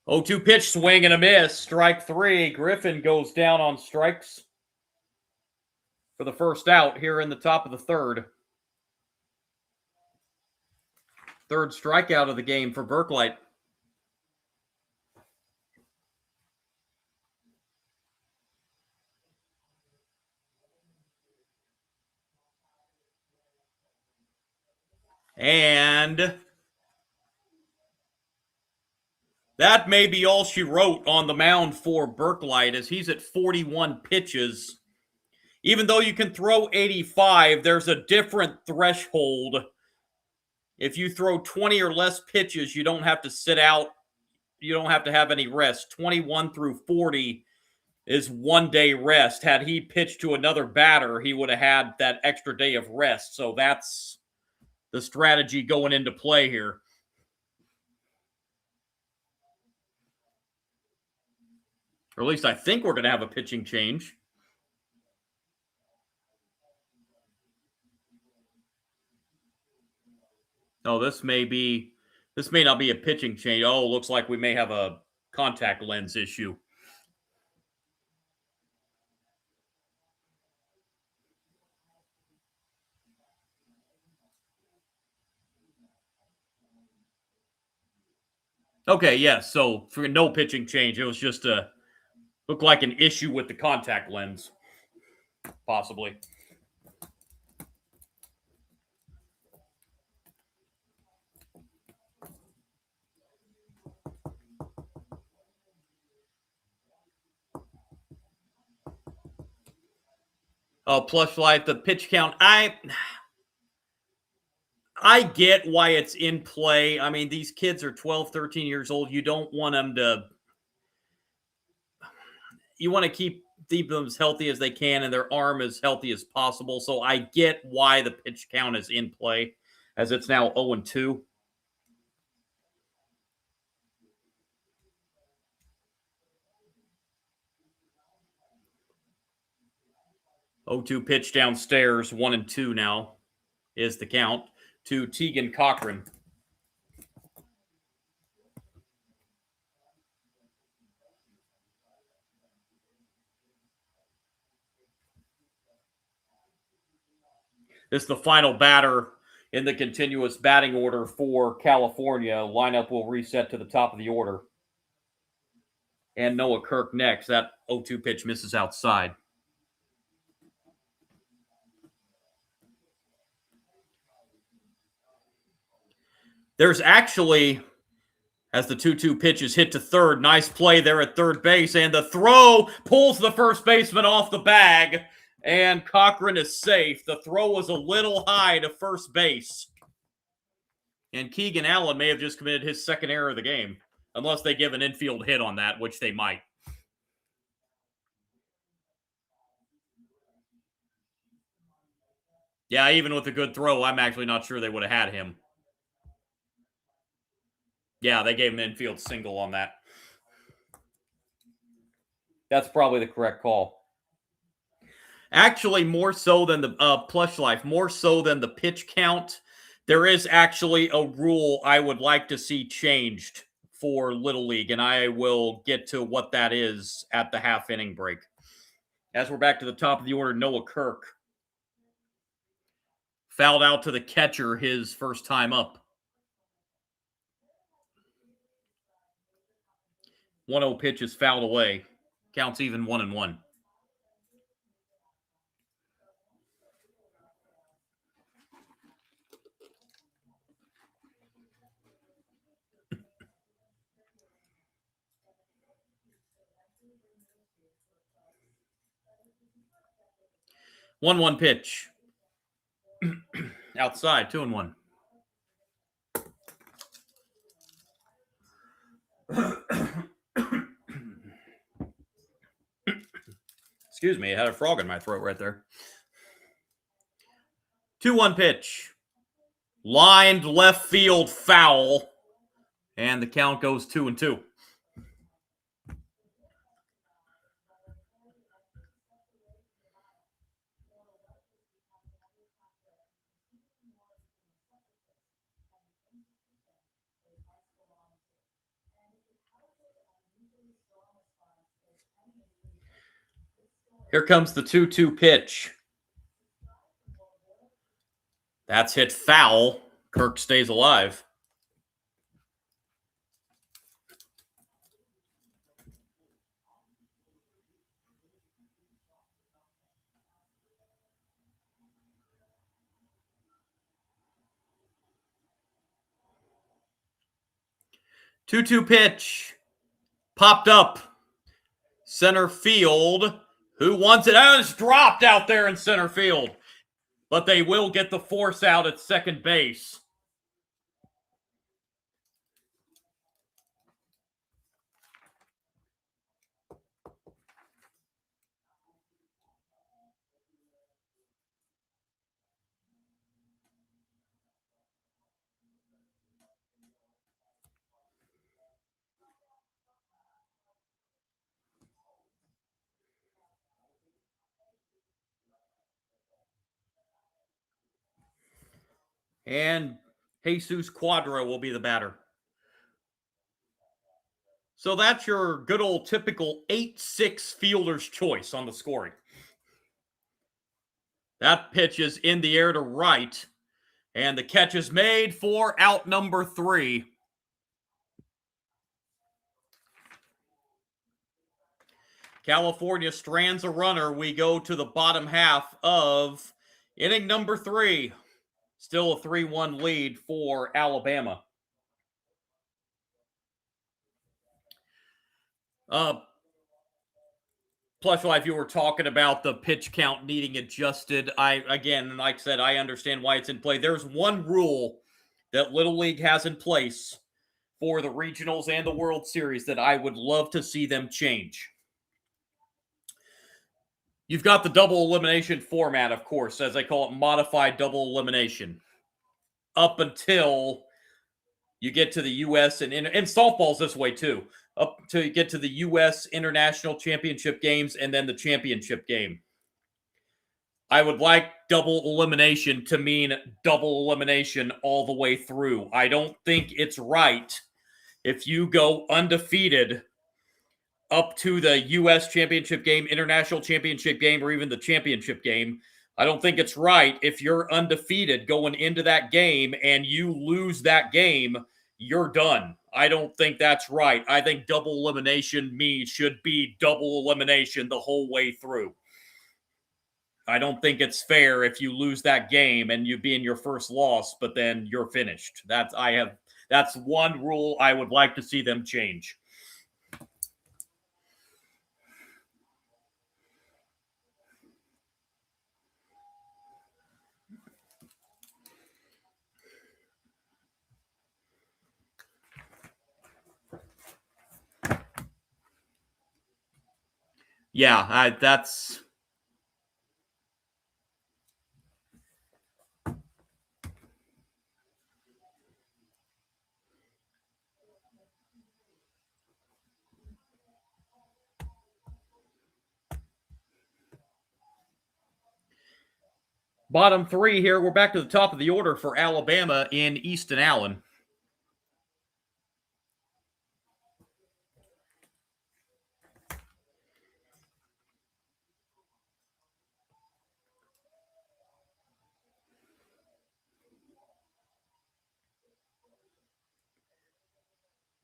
0-2 pitch, swing and a miss. Strike three. Griffin goes down on strikes for the first out here in the top of the third. Third strikeout of the game for Berklight. And that may be all she wrote on the mound for Berklight, as he's at 41 pitches. Even though you can throw 85, there's a different threshold. If you throw 20 or less pitches, you don't have to sit out. You don't have to have any rest. 21 through 40 is 1 day rest. Had he pitched to another batter, he would have had that extra day of rest. So that's the strategy going into play here. Or at least I think we're going to have a pitching change. Oh, this may not be a pitching change. Oh, looks like we may have a contact lens issue. Okay, yes. So for no pitching change, it was just looked like an issue with the contact lens, possibly. Oh, Plush Life, the pitch count. I get why it's in play. I mean, these kids are 12, 13 years old. You don't want them to. You want to keep them as healthy as they can and their arm as healthy as possible. So I get why the pitch count is in play, as it's now 0-2. Oh, 2 pitch downstairs, 1-2 now is the count to Tegan Cochran. This is the final batter in the continuous batting order for California. Lineup will reset to the top of the order. And Noah Kirk next. That 0-2 pitch misses outside. There's actually, as the 2-2 pitch is hit to third, nice play there at third base, and the throw pulls the first baseman off the bag, and Cochran is safe. The throw was a little high to first base. And Keegan Allen may have just committed his second error of the game, unless they give an infield hit on that, which they might. Yeah, even with a good throw, I'm actually not sure they would have had him. Yeah, they gave him an infield single on that. That's probably the correct call. Actually, more so than the Plush Life, more so than the pitch count, there is actually a rule I would like to see changed for Little League, and I will get to what that is at the half inning break. As we're back to the top of the order, Noah Kirk fouled out to the catcher his first time up. 1-0 pitch is fouled away. Counts even 1-1. One pitch. Outside, 2-1. Excuse me, I had a frog in my throat right there. 2-1 pitch. Lined left field foul. And the count goes 2-2. Here comes the 2-2 pitch. That's hit foul. Kirk stays alive. Two-two pitch. Popped up. Center field. Who wants it? Oh, it's dropped out there in center field. But they will get the force out at second base. And Jesus Quadro will be the batter. So that's your good old typical 8-6 fielder's choice on the scoring. That pitch is in the air to right. And the catch is made for out number 3. California strands a runner. We go to the bottom half of inning number 3. Still a 3-1 lead for Alabama. Plus, if you were talking about the pitch count needing adjusted, again, like I said, I understand why it's in play. There's one rule that Little League has in place for the regionals and the World Series that I would love to see them change. You've got the double elimination format, of course, as they call it, modified double elimination. Up until you get to the U.S. and softball's this way too. Up till you get to the U.S. International Championship games and then the championship game. I would like double elimination to mean double elimination all the way through. I don't think it's right if you go undefeated up to the U.S. Championship game, International Championship game, or even the championship game. I don't think it's right if you're undefeated going into that game and you lose that game, you're done. I don't think that's right. I think double elimination should be double elimination the whole way through. I don't think it's fair if you lose that game and you be in your first loss, but then you're finished. That's one rule I would like to see them change. Yeah, that's... Bottom 3 here. We're back to the top of the order for Alabama in Easton Allen.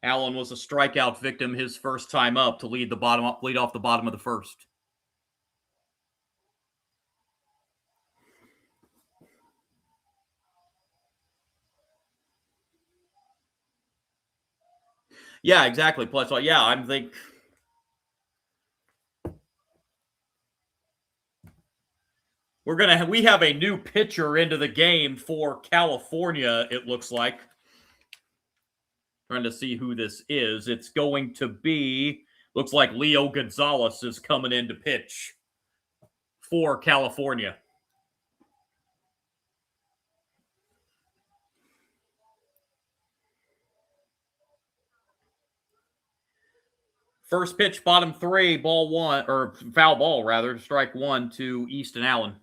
Allen was a strikeout victim his first time up to lead off the bottom of the first. Yeah, exactly. Plus, I think we have a new pitcher into the game for California, it looks like. Trying to see who this is. It's going to be, looks like Leo Gonzalez is coming in to pitch for California. First pitch, bottom 3, ball 1, or foul ball rather, strike 1 to Easton Allen.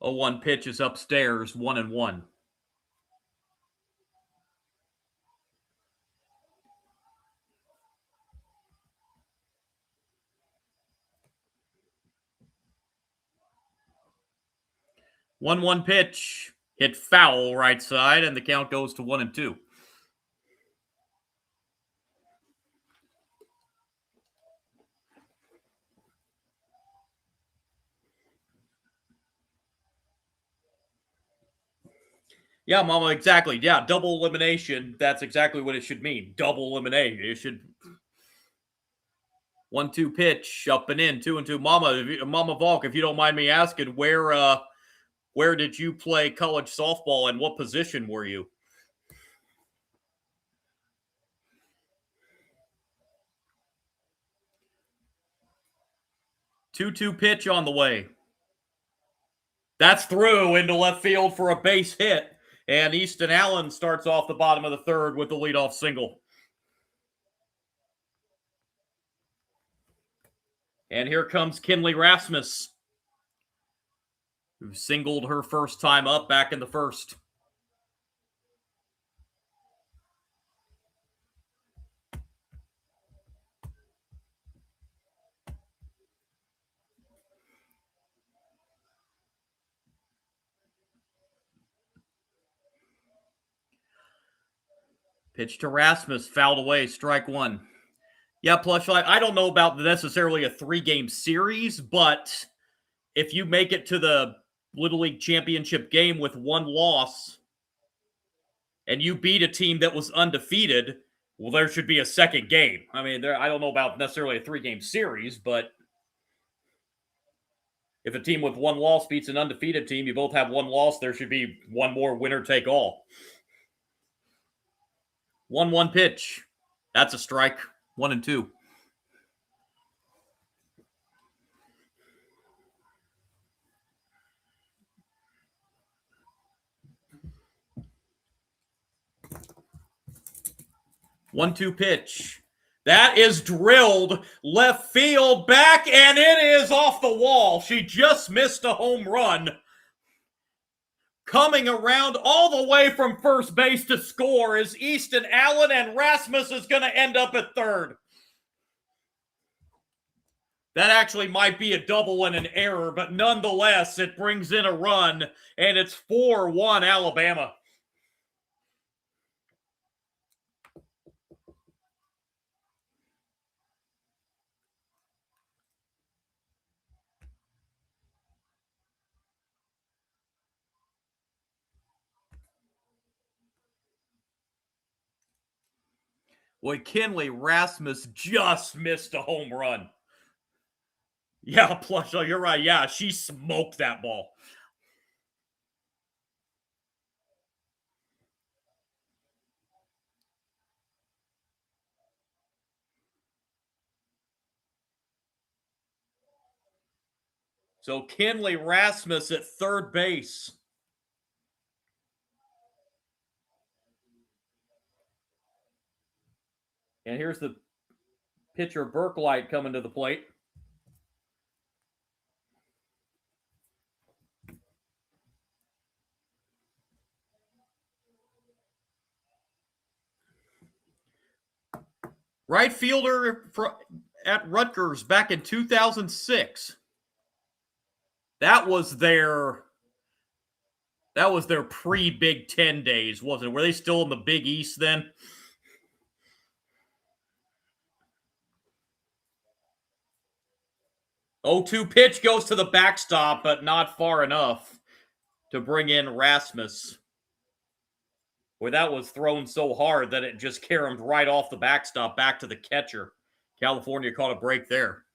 0-1 pitch is upstairs, 1-1. One pitch hit foul right side, and the count goes to 1-2. Yeah, Mama, exactly. Yeah, double elimination. That's exactly what it should mean. Double eliminate. It should 1-2 pitch up and in, 2-2. Mama Volk, if you don't mind me asking, where did you play college softball and what position were you? 2-2 pitch on the way. That's through into left field for a base hit. And Easton Allen starts off the bottom of the third with the leadoff single. And here comes Kinley Rasmus, who singled her first time up back in the first. Pitch to Rasmus, fouled away, strike one. Yeah, Plushlight, I don't know about necessarily a 3-game series, but if you make it to the Little League Championship game with one loss and you beat a team that was undefeated, well, there should be a second game. I mean, I don't know about necessarily a 3-game series, but if a team with one loss beats an undefeated team, you both have one loss, there should be one more winner take all. 1-1 pitch. That's a strike. 1-2. One-two pitch. That is drilled left field back, and it is off the wall. She just missed a home run. Coming around all the way from first base to score is Easton Allen, and Rasmus is going to end up at third. That actually might be a double and an error, but nonetheless, it brings in a run, and it's 4-1 Alabama. Boy, Kinley Rasmus just missed a home run. Yeah, Plush, you're right. Yeah, she smoked that ball. So Kinley Rasmus at third base. And here's the pitcher Berklight coming to the plate. Right fielder at Rutgers back in 2006. That was their pre-Big Ten days, wasn't it? Were they still in the Big East then? Oh, 2 pitch goes to the backstop, but not far enough to bring in Rasmus. Boy, that was thrown so hard that it just caromed right off the backstop back to the catcher. California caught a break there.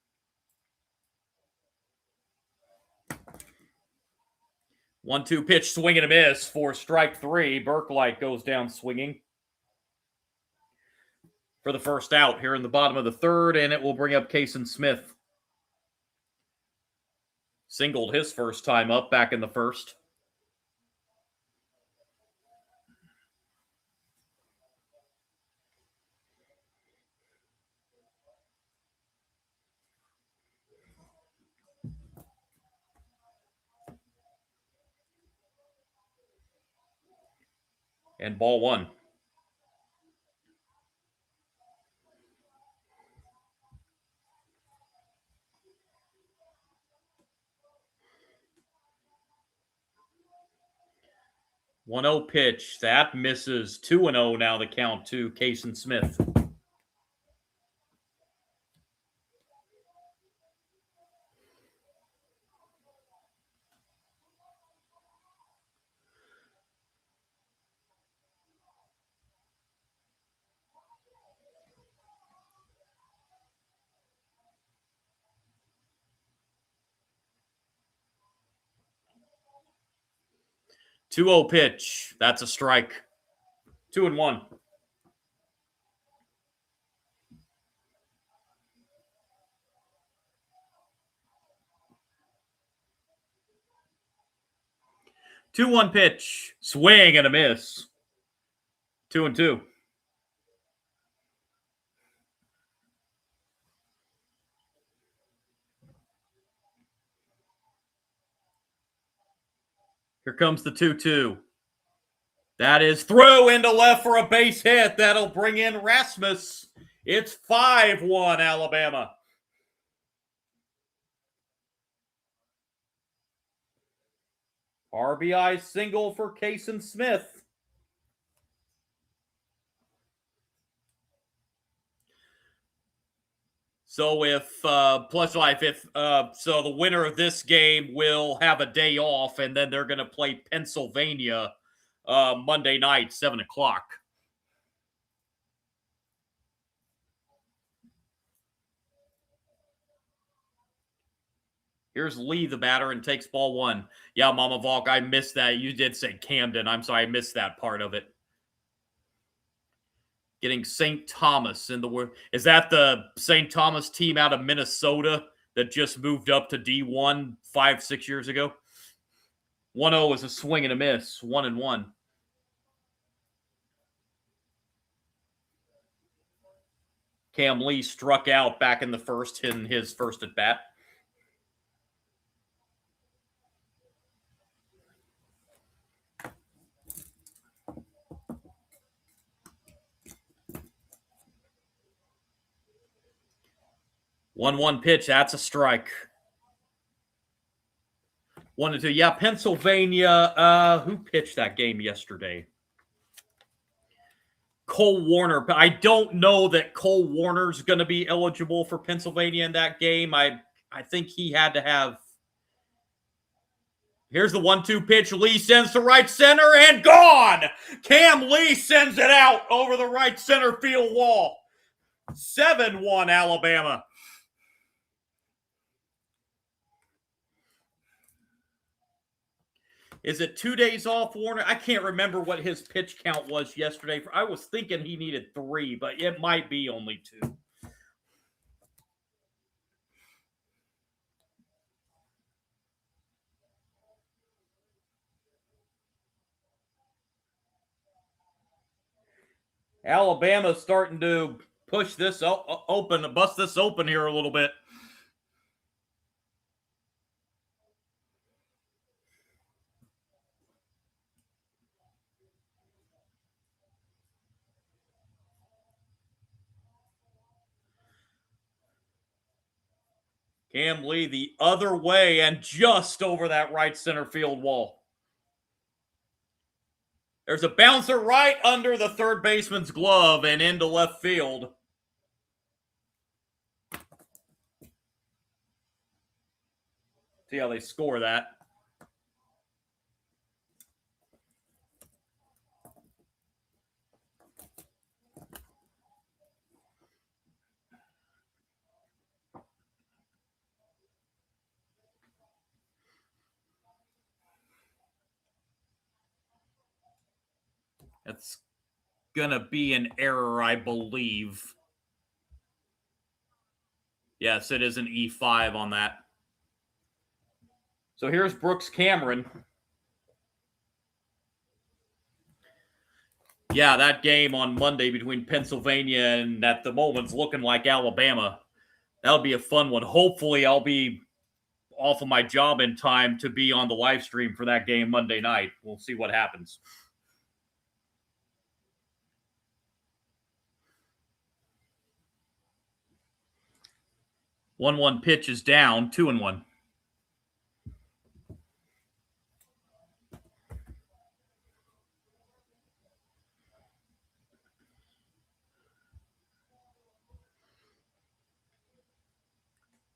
1-2 pitch, swing and a miss for strike 3. Berklight goes down swinging for the first out here in the bottom of the third, and it will bring up Kason Smith. Singled his first time up back in the first. And ball one. One 0 pitch. That misses. 2-0 now the count to Kason Smith. Two 0 pitch. That's a strike. 2-1. Two 1 pitch. Swing and a miss. 2-2. Here comes the 2-2. That is through into left for a base hit. That'll bring in Rasmus. It's 5-1 Alabama. RBI single for Kason Smith. So if Plush Life, if so, the winner of this game will have a day off, and then they're going to play Pennsylvania Monday night, 7 o'clock. Here's Lee, the batter, and takes ball one. Yeah, Mama Valk, I missed that. You did say Camden. I'm sorry, I missed that part of it. Getting St. Thomas in the... Is that the St. Thomas team out of Minnesota that just moved up to D1 5-6 years ago? 1-0 is a swing and a miss. 1-1. Cam Lee struck out back in the first in his first at bat. One pitch. That's a strike. 1-2. Yeah, Pennsylvania. Who pitched that game yesterday? Cole Warner. I don't know that Cole Warner's going to be eligible for Pennsylvania in that game. I think he had to have... Here's the 1-2 pitch. Lee sends to right center and gone! Cam Lee sends it out over the right center field wall. 7-1 Alabama. Is it 2 days off, Warner? I can't remember what his pitch count was yesterday. I was thinking he needed 3, but it might be only 2. Alabama's starting to push this open, bust this open here a little bit. Cam Lee the other way and just over that right center field wall. There's a bouncer right under the third baseman's glove and into left field. See how they score that. It's gonna be an error, I believe. Yes, it is an E5 on that. So here's Brooks Cameron. Yeah, that game on Monday between Pennsylvania and at the moment's looking like Alabama. That'll be a fun one. Hopefully I'll be off of my job in time to be on the live stream for that game Monday night. We'll see what happens. 1-1 pitch is down, 2-1.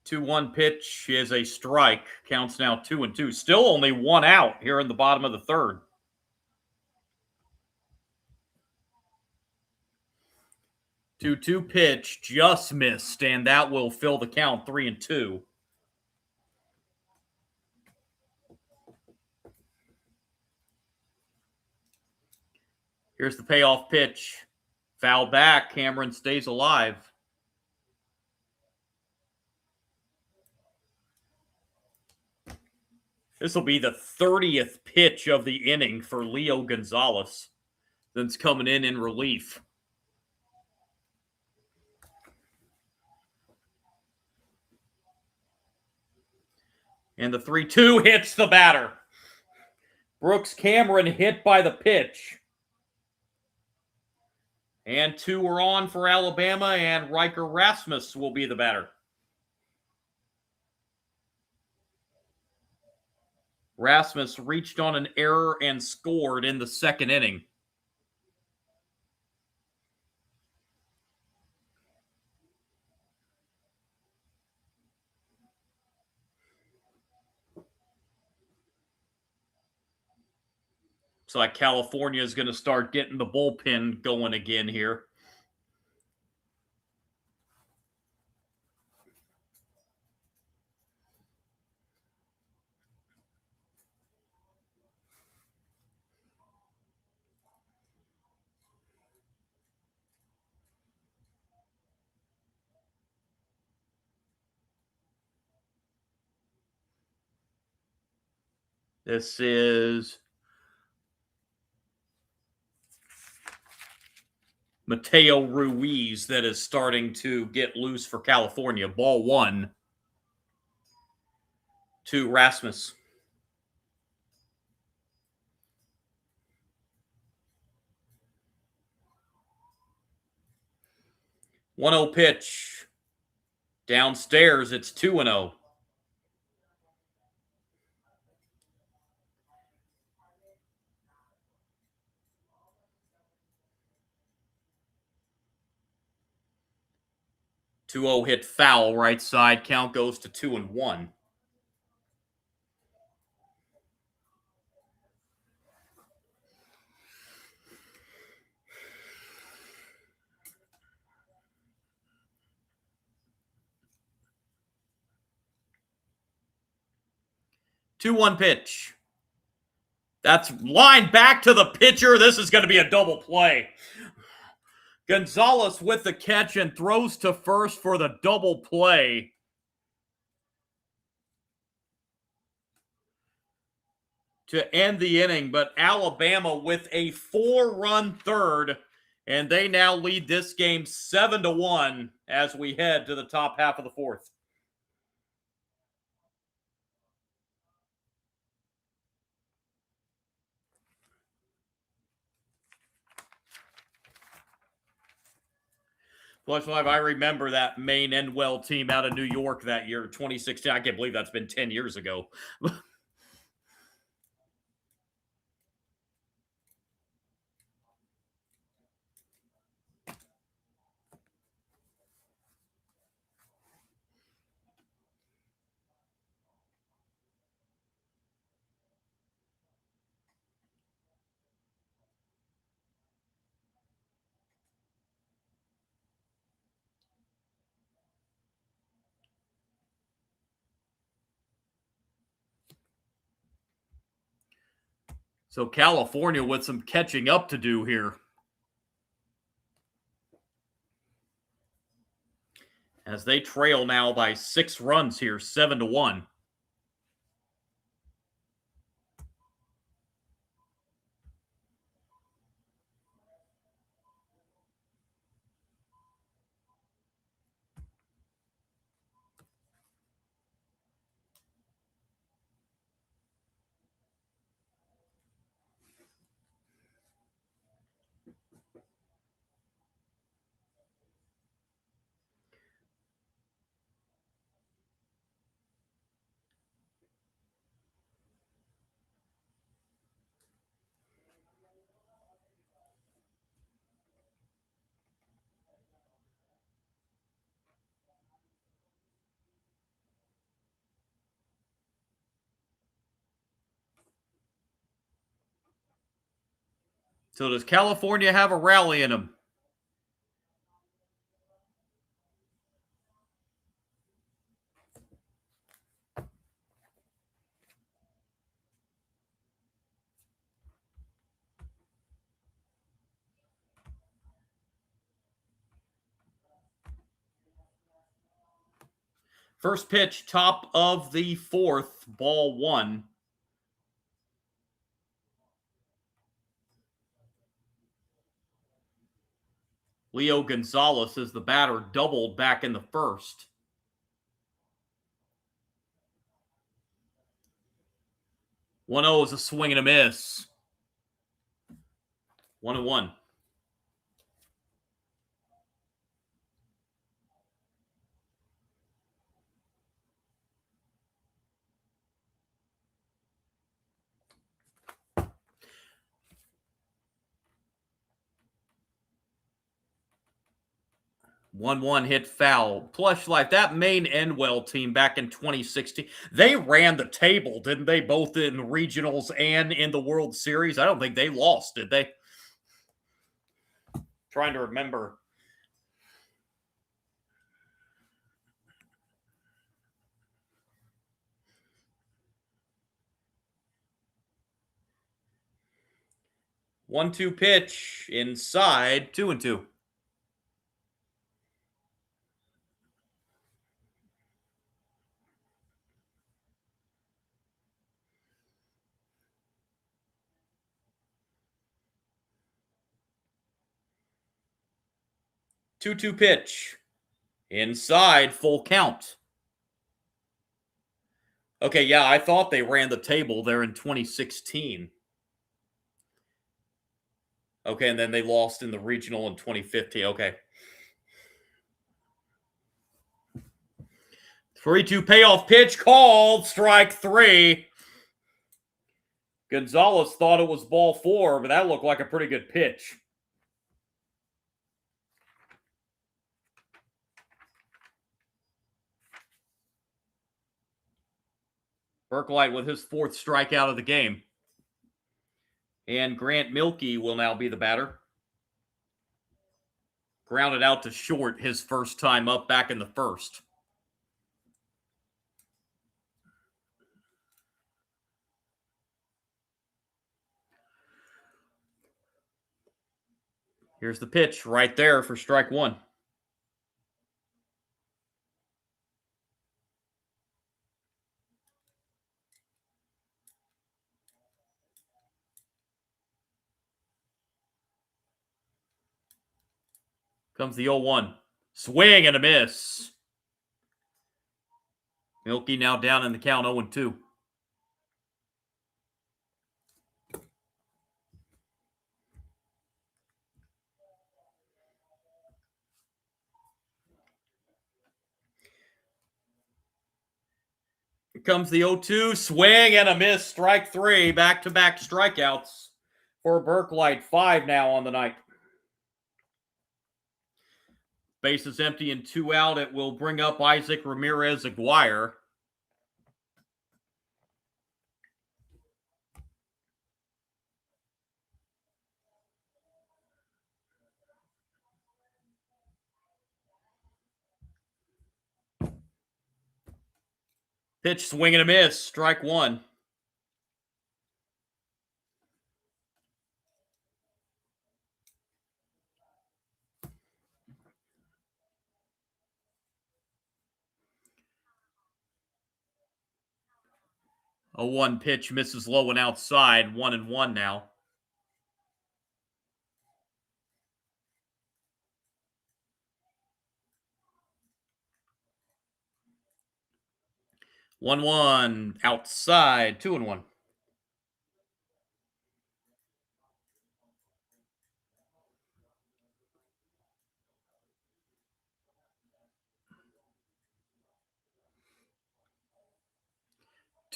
Two-one pitch is a strike. Counts now 2-2. Still only one out here in the bottom of the third. 2-2 pitch just missed, and that will fill the count 3-2. Here's the payoff pitch. Foul back. Cameron stays alive. This will be the 30th pitch of the inning for Leo Gonzalez since coming in relief. And the 3-2 hits the batter. Brooks Cameron hit by the pitch. And 2 are on for Alabama, and Riker Rasmus will be the batter. Rasmus reached on an error and scored in the second inning. Looks like California is going to start getting the bullpen going again here. This is Mateo Ruiz that is starting to get loose for California. Ball 1 to Rasmus. One 0 pitch. Downstairs, it's 2-0. Hit foul right side. Count goes to 2-1. Two-one pitch. That's line back to the pitcher. This is going to be a double play. Gonzalez with the catch and throws to first for the double play. To end the inning, but Alabama with a 4-run third, and they now lead this game 7-1 as we head to the top half of the fourth. Plus Live, I remember that Maine Endwell team out of New York that year, 2016. I can't believe that's been 10 years ago. So California with some catching up to do here. As they trail now by 6 runs here, 7-1. So does California have a rally in them? First pitch, top of the fourth, ball one. Leo Gonzalez is the batter, doubled back in the first. 1-0 is a swing and a miss. 1-1. One hit foul. Plush Life, that Maine Endwell team back in 2016, they ran the table, didn't they? Both in regionals and in the World Series. I don't think they lost, did they? Trying to remember. One-two pitch inside, 2-2. Two-two pitch inside, full count. Okay, yeah, I thought they ran the table there in 2016. Okay, and then they lost in the regional in 2015. Okay. 3-2 payoff pitch called, strike three. Gonzalez thought it was ball four, but that looked like a pretty good pitch. Berkelight with his fourth strikeout of the game. And Grant Milkey will now be the batter. Grounded out to short his first time up back in the first. Here's the pitch right there for strike one. Comes the 0-1. Swing and a miss. Milkey now down in the count, 0-2. Here comes the 0-2. Swing and a miss. Strike three. Back-to-back strikeouts for Berkelight. 5 now on the night. Base is empty and 2 out. It will bring up Isaac Ramirez Aguirre. Pitch, swing and a miss. Strike one. A 1 pitch misses low and outside. 1-1 now. One outside. 2-1.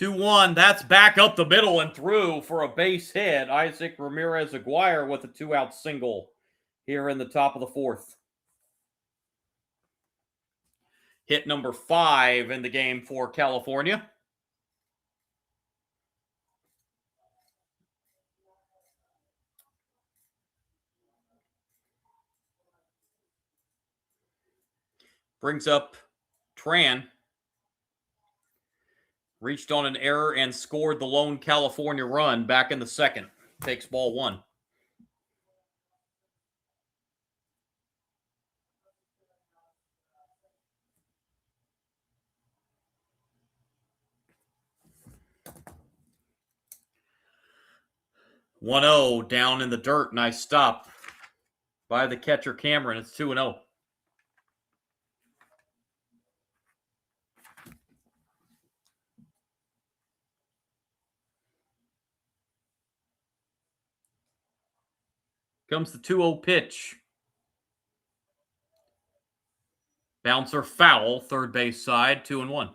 Two one. That's back up the middle and through for a base hit. Isaac Ramirez Aguirre with a 2-out single here in the top of the fourth. Hit number 5 in the game for California. Brings up Tran. Reached on an error and scored the lone California run back in the second. Takes ball 1. "1-0 down in the dirt. Nice stop by the catcher Cameron. It's 2-0. Comes the 2-0 pitch. Bouncer foul, third base side, 2-1.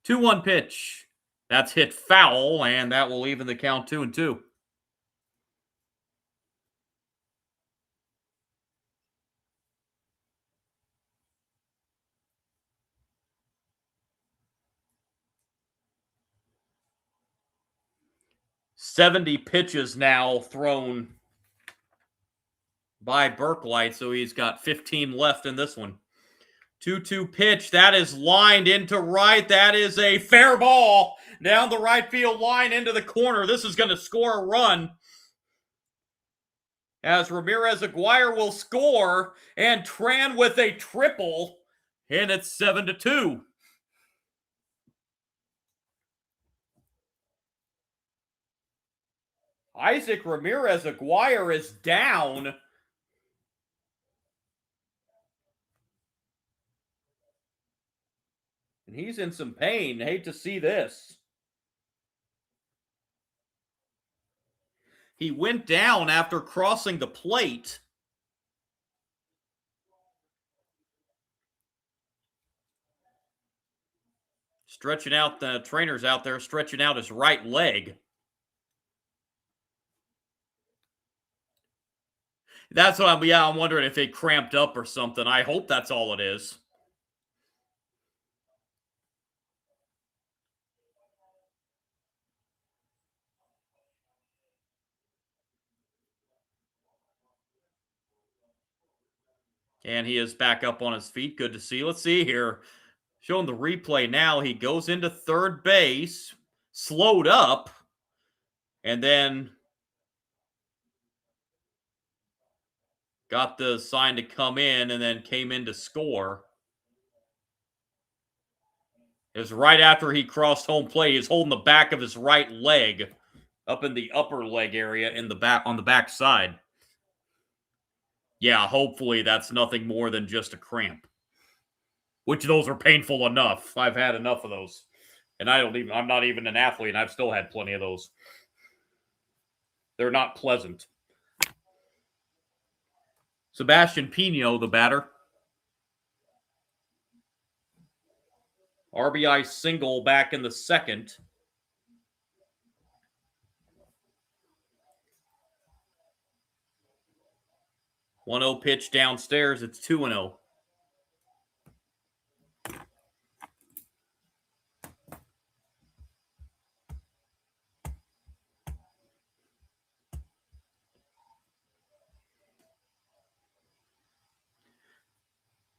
Two-one pitch. That's hit foul, and that will even the count 2-2. "70 pitches now thrown by Berklight, so he's got 15 left in this one. 2-2 pitch. That is lined into right. That is a fair ball down the right field line into the corner. This is going to score a run, as Ramirez Aguirre will score, and Tran with a triple, and it's 7-2. Isaac Ramirez Aguirre is down. And he's in some pain. Hate to see this. He went down after crossing the plate. Stretching out, the trainer's out there stretching out his right leg. That's what I'm wondering if it cramped up or something. I hope that's all it is. And he is back up on his feet. Good to see. Let's see here. Showing the replay now. He goes into third base, slowed up, and then got the sign to come in and then came in to score. It was right after he crossed home plate. He was holding the back of his right leg up in the upper leg area in the back on the back side. Yeah, hopefully that's nothing more than just a cramp. Which those are painful enough. I've had enough of those. And I'm not even an athlete, and I've still had plenty of those. They're not pleasant. Sebastian Pino, the batter. RBI single back in the second. 1-0 pitch downstairs. It's 2-0.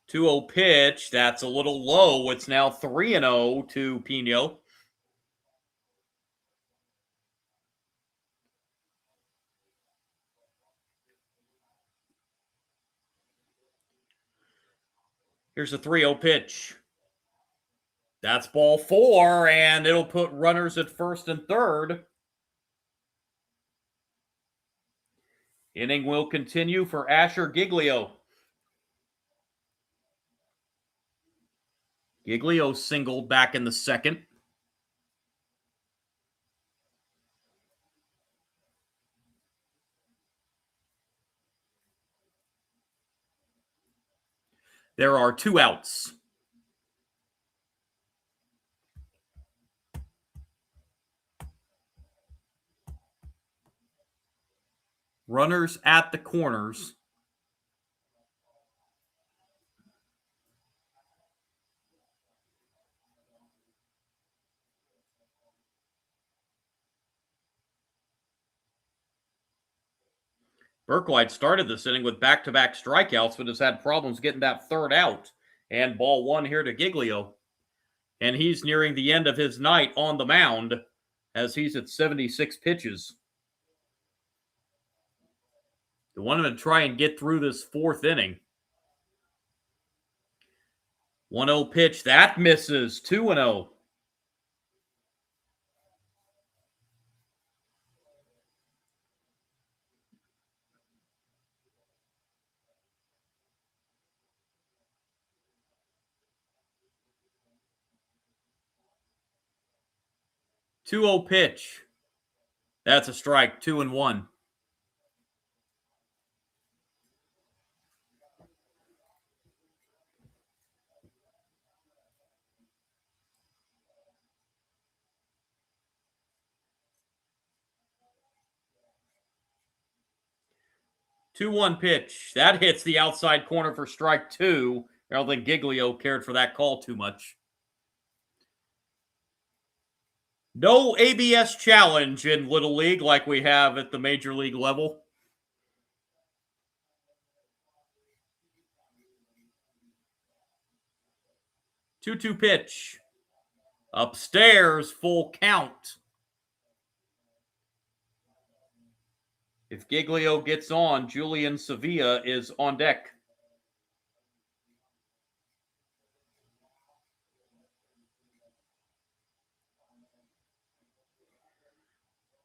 Two-0 pitch. That's a little low. It's now 3-0 to Pino. Here's a 3-0 pitch. That's ball 4, and it'll put runners at first and third. Inning will continue for Asher Giglio. Giglio singled back in the second. There are 2 outs. Runners at the corners. Berkelight started this inning with back-to-back strikeouts, but has had problems getting that third out. And ball one here to Giglio. And he's nearing the end of his night on the mound as he's at 76 pitches. They want him to try and get through this fourth inning. 1-0 pitch. That misses. 2-0. Pitch. That's a strike. 2-1. Pitch. That hits the outside corner for strike 2. I don't think Giglio cared for that call too much. No ABS challenge in Little League like we have at the Major League level. 2-2 pitch. Upstairs, full count. If Giglio gets on, Julian Sevilla is on deck.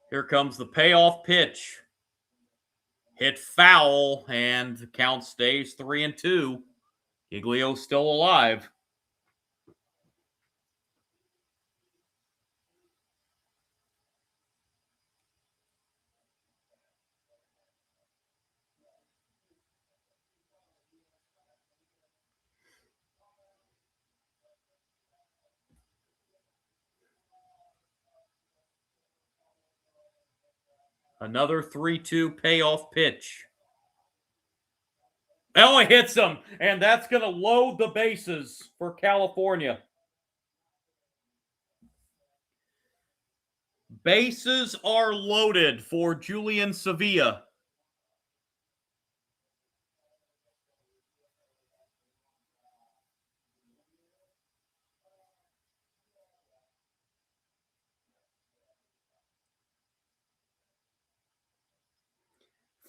Here comes the payoff pitch. Hit foul, and the count stays 3-2. Giglio's still alive. Another 3-2 payoff pitch. Oh, it hits him, and that's going to load the bases for California. Bases are loaded for Julian Sevilla.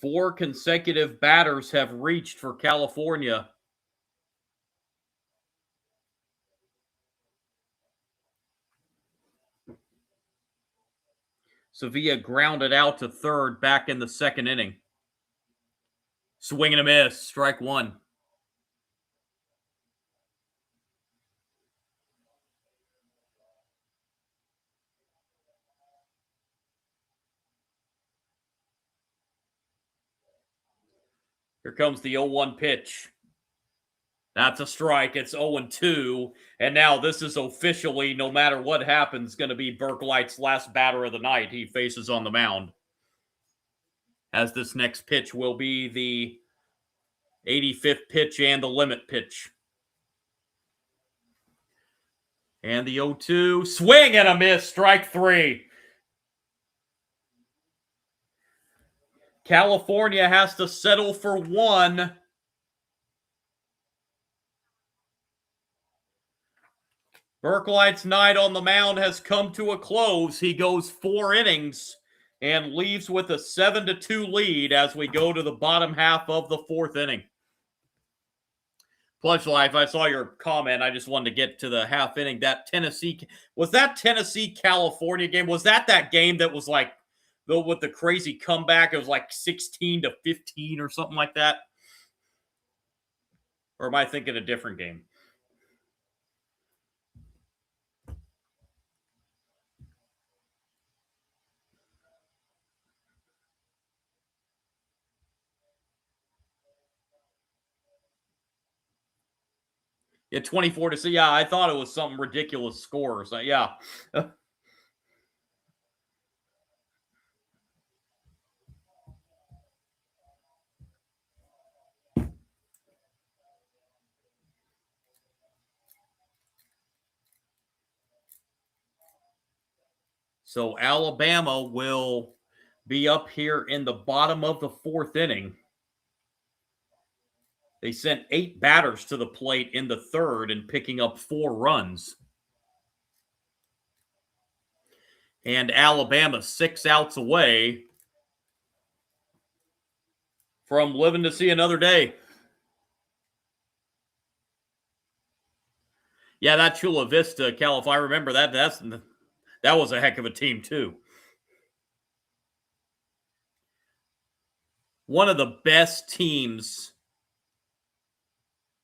Four consecutive batters have reached for California. Sevilla grounded out to third back in the second inning. Swing and a miss, strike 1. Here comes the 0-1 pitch. That's a strike. It's 0-2. And now this is officially, no matter what happens, going to be Berkelight's last batter of the night he faces on the mound. As this next pitch will be the 85th pitch and the limit pitch. And the 0-2. Swing and a miss. Strike 3. California has to settle for 1. Berkelight's night on the mound has come to a close. He goes 4 innings and leaves with a 7-2 lead as we go to the bottom half of the 4th inning. Plush Life, I saw your comment. I just wanted to get to the half inning. That Tennessee-California game? Was that game that was like, with the crazy comeback? It was like 16-15 or something like that? Or am I thinking a different game? Yeah, 24-6. Yeah, I thought it was some ridiculous score. So, yeah. So Alabama will be up here in the bottom of the fourth inning. They sent 8 batters to the plate in the third and picking up 4 runs. And Alabama 6 outs away from living to see another day. Yeah, that Chula Vista, Cal, if I remember that, that was a heck of a team too. One of the best teams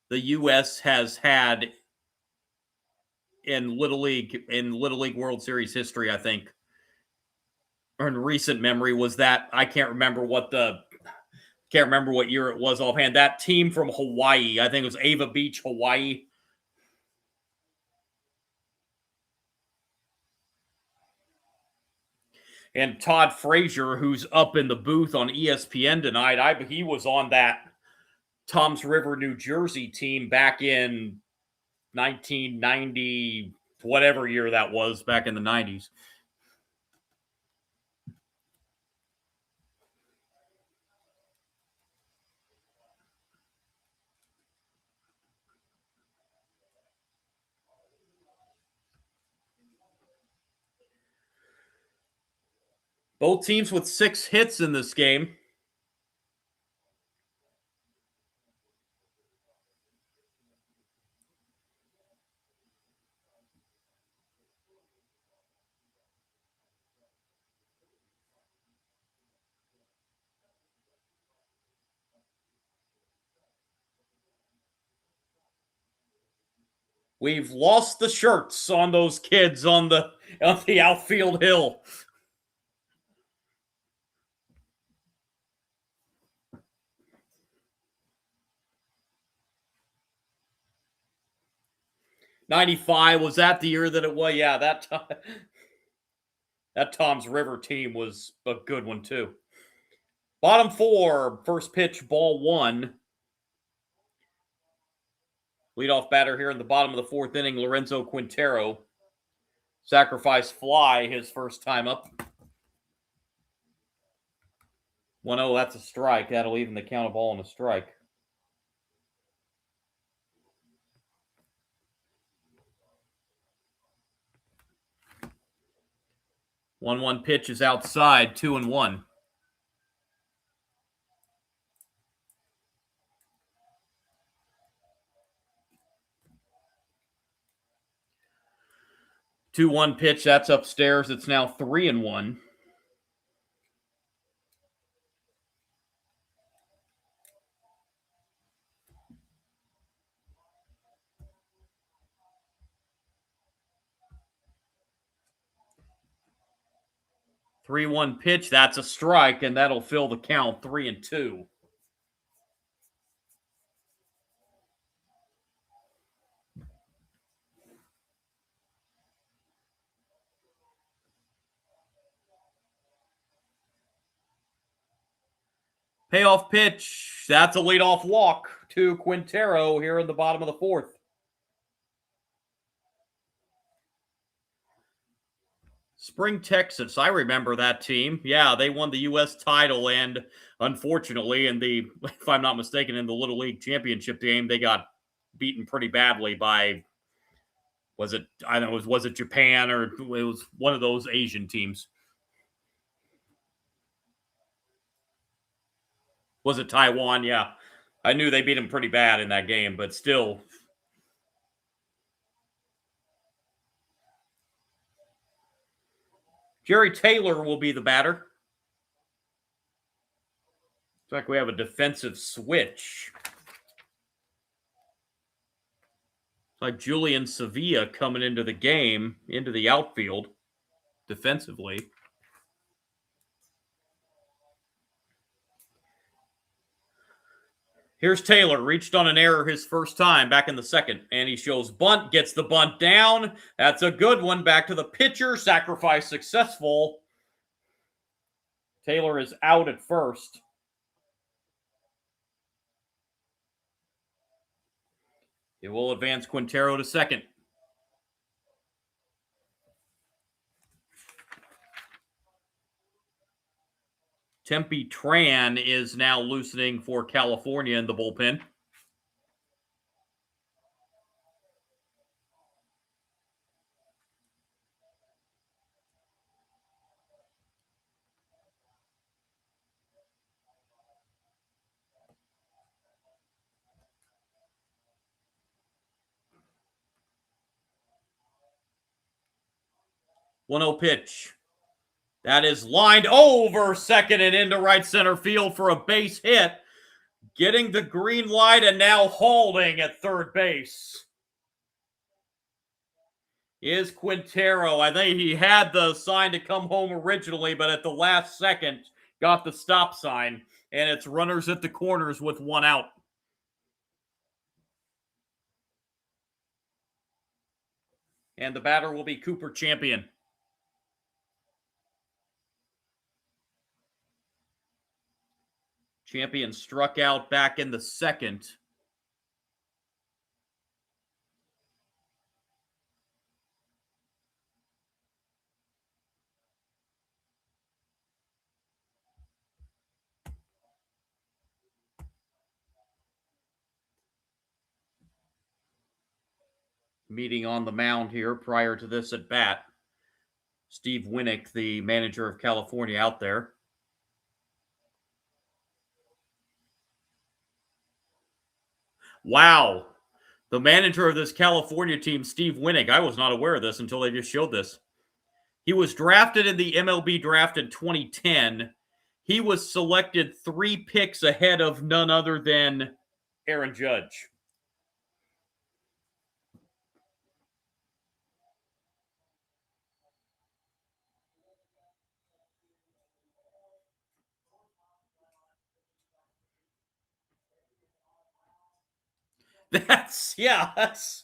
the U.S. has had in Little League World Series history, I think, or in recent memory, was that I can't remember what year it was offhand. That team from Hawaii, I think it was Ava Beach, Hawaii. And Todd Frazier, who's up in the booth on ESPN tonight, he was on that Toms River, New Jersey team back in 1990, whatever year that was, back in the 90s. Both teams with 6 hits in this game. We've lost the shirts on those kids on the outfield hill. '95, was that the year that it was? Yeah, that Toms River team was a good one too. Bottom 4, first pitch, ball 1. Leadoff batter here in the bottom of the fourth inning, Lorenzo Quintero. Sacrifice fly his first time up. 1-0, that's a strike. That'll even the count of ball and a strike. One pitch is outside, 2-1. Two-one pitch, that's upstairs. It's now 3-1. Three-one pitch, that's a strike, and that'll fill the count, 3-2. Payoff pitch, that's a leadoff walk to Quintero here in the bottom of the fourth. Spring Texas, I remember that team. Yeah, they won the U.S. title, and unfortunately, if I'm not mistaken, in the Little League Championship game, they got beaten pretty badly by, was it Japan, or it was one of those Asian teams? Was it Taiwan? Yeah. I knew they beat them pretty bad in that game, but still. Jerry Taylor will be the batter. Looks like we have a defensive switch. It's like Julian Sevilla coming into the game, into the outfield defensively. Here's Taylor, reached on an error his first time back in the second, and he shows bunt, gets the bunt down. That's a good one. Back to the pitcher, sacrifice successful. Taylor is out at first. It will advance Quintero to second. Tempe Tran is now loosening for California in the bullpen. One 0 pitch. That is lined over second and into right center field for a base hit. Getting the green light and now holding at third base is Quintero. I think he had the sign to come home originally, but at the last second got the stop sign. And it's runners at the corners with one out. And the batter will be Cooper Champion. Champion struck out back in the second. Meeting on the mound here prior to this at bat. Steve Winnick, the manager of California, out there. Wow. The manager of this California team, Steve Winnick, I was not aware of this until they just showed this. He was drafted in the MLB draft in 2010. He was selected 3 picks ahead of none other than Aaron Judge. That's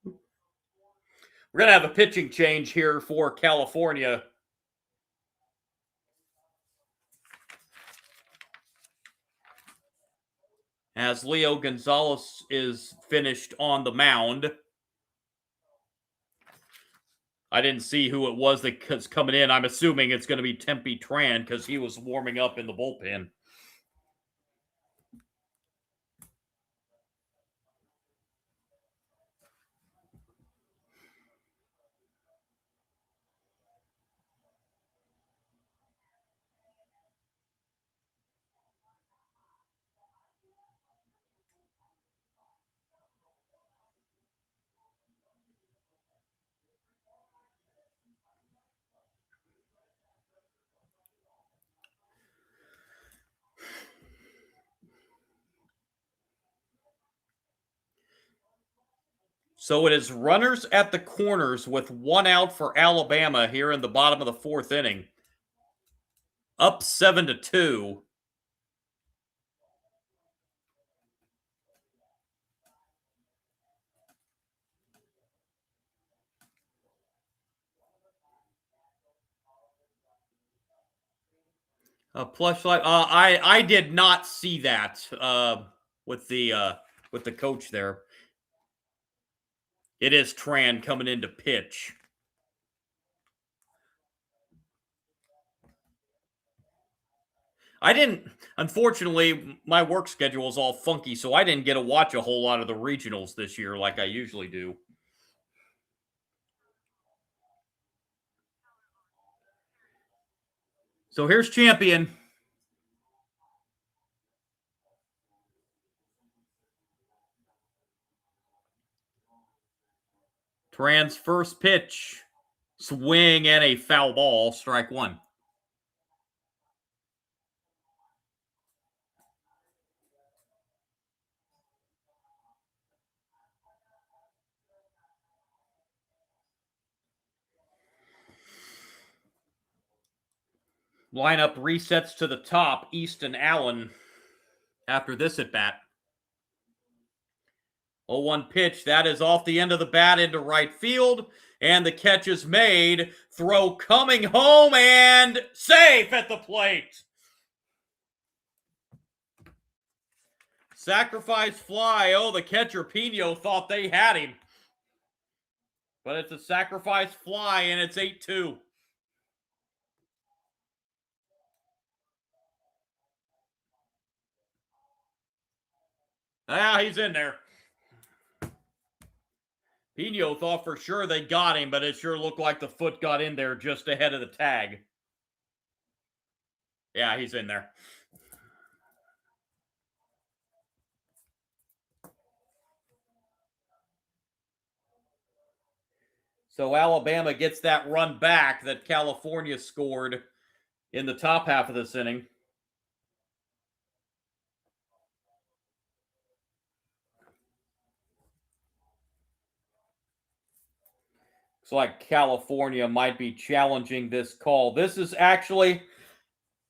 we're going to have a pitching change here for California. As Leo Gonzalez is finished on the mound. I didn't see who it was that's coming in. I'm assuming it's going to be Tempe Tran because he was warming up in the bullpen. So it is runners at the corners with one out for Alabama here in the bottom of the 4th inning. Up 7-2. Plush light. I did not see that with the coach there. It is Tran coming in to pitch. Unfortunately, my work schedule is all funky, so I didn't get to watch a whole lot of the regionals this year like I usually do. So here's Champion. Tran's first pitch. Swing and a foul ball. Strike 1. Lineup resets to the top. Easton Allen after this at bat. 0-1 pitch. That is off the end of the bat into right field. And the catch is made. Throw coming home and safe at the plate. Sacrifice fly. Oh, the catcher Pino thought they had him. But it's a sacrifice fly and it's 8-2. Ah, he's in there. Pino thought for sure they got him, but it sure looked like the foot got in there just ahead of the tag. Yeah, he's in there. So Alabama gets that run back that California scored in the top half of this inning. Looks like California might be challenging this call. This is actually,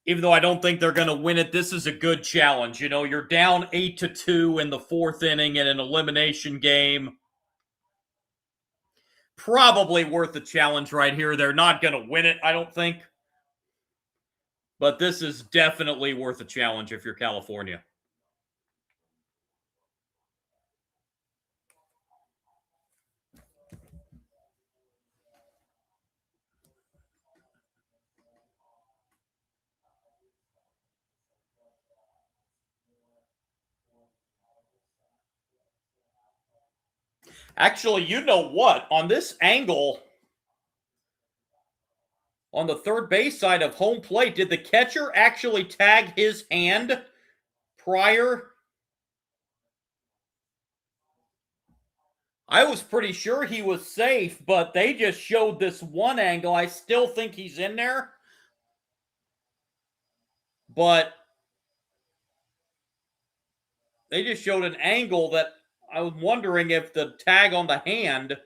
even though I don't think they're going to win it, this is a good challenge. You know, you're down 8-2 in the fourth inning in an elimination game. Probably worth a challenge right here. They're not going to win it, I don't think. But this is definitely worth a challenge if you're California. Actually, you know what? On this angle, on the third base side of home plate, did the catcher actually tag his hand prior? I was pretty sure he was safe, but they just showed this one angle. I still think he's in there. But they just showed an angle that I was wondering if the tag on the hand,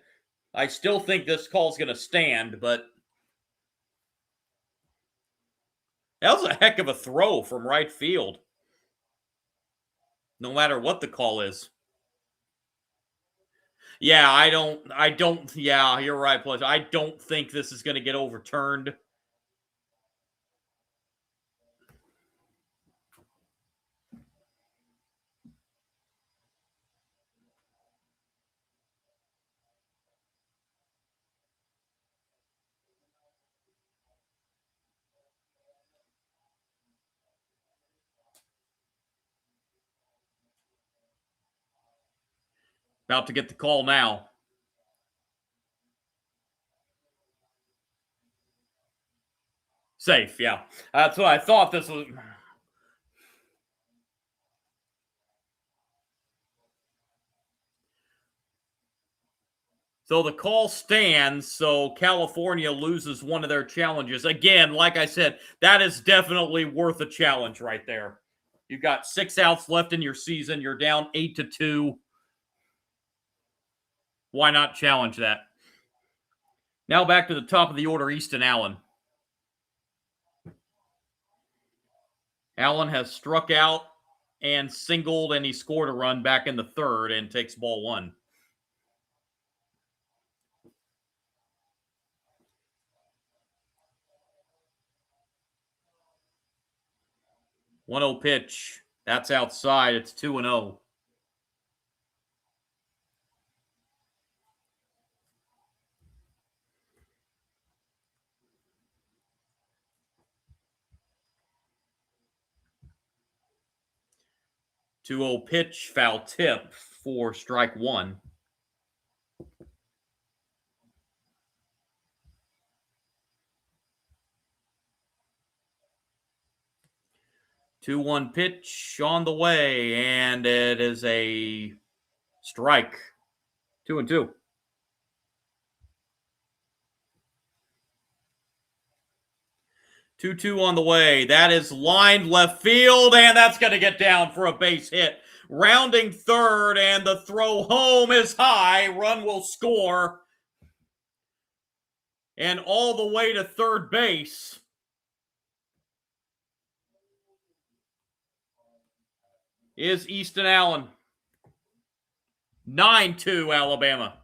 I still think this call's going to stand, but that was a heck of a throw from right field. No matter what the call is. Yeah, I don't, yeah, you're right, Plus. I don't think this is going to get overturned. About to get the call now. Safe, yeah. That's what I thought this was. So the call stands, so California loses one of their challenges. Again, like I said, that is definitely worth a challenge right there. You've got 6 outs left in your season. You're down 8-2. Why not challenge that? Now back to the top of the order, Easton Allen. Allen has struck out and singled, and he scored a run back in the third and takes ball 1. 1-0 pitch. That's outside. It's 2-0. Pitch, foul tip for strike 1. Two-one pitch on the way, and it is a strike. 2-2. 2-2 on the way. That is lined left field, and that's going to get down for a base hit. Rounding third, and the throw home is high. Run will score. And all the way to third base is Easton Allen. 9-2 Alabama.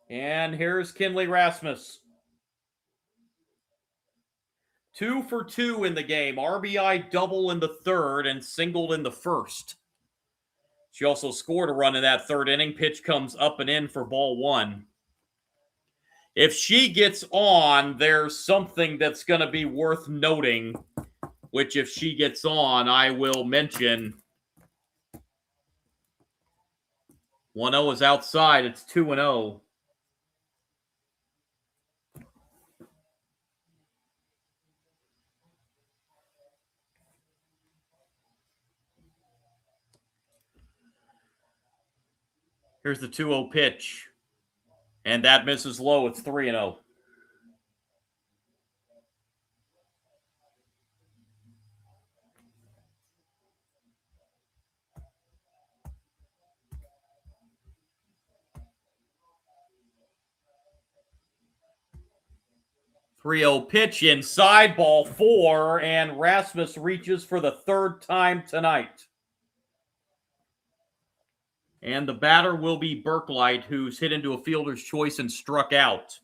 And here's Kinley Rasmus. 2 for 2 in the game. RBI double in the third and singled in the first. She also scored a run in that third inning. Pitch comes up and in for ball one. If she gets on, there's something that's going to be worth noting, which if she gets on, I will mention. 1-0 is outside. It's 2-0. Here's the 2-0 pitch. And that misses low. It's 3-0. Pitch inside, ball 4, and Rasmus reaches for the third time tonight. And the batter will be Berklight, who's hit into a fielder's choice and struck out.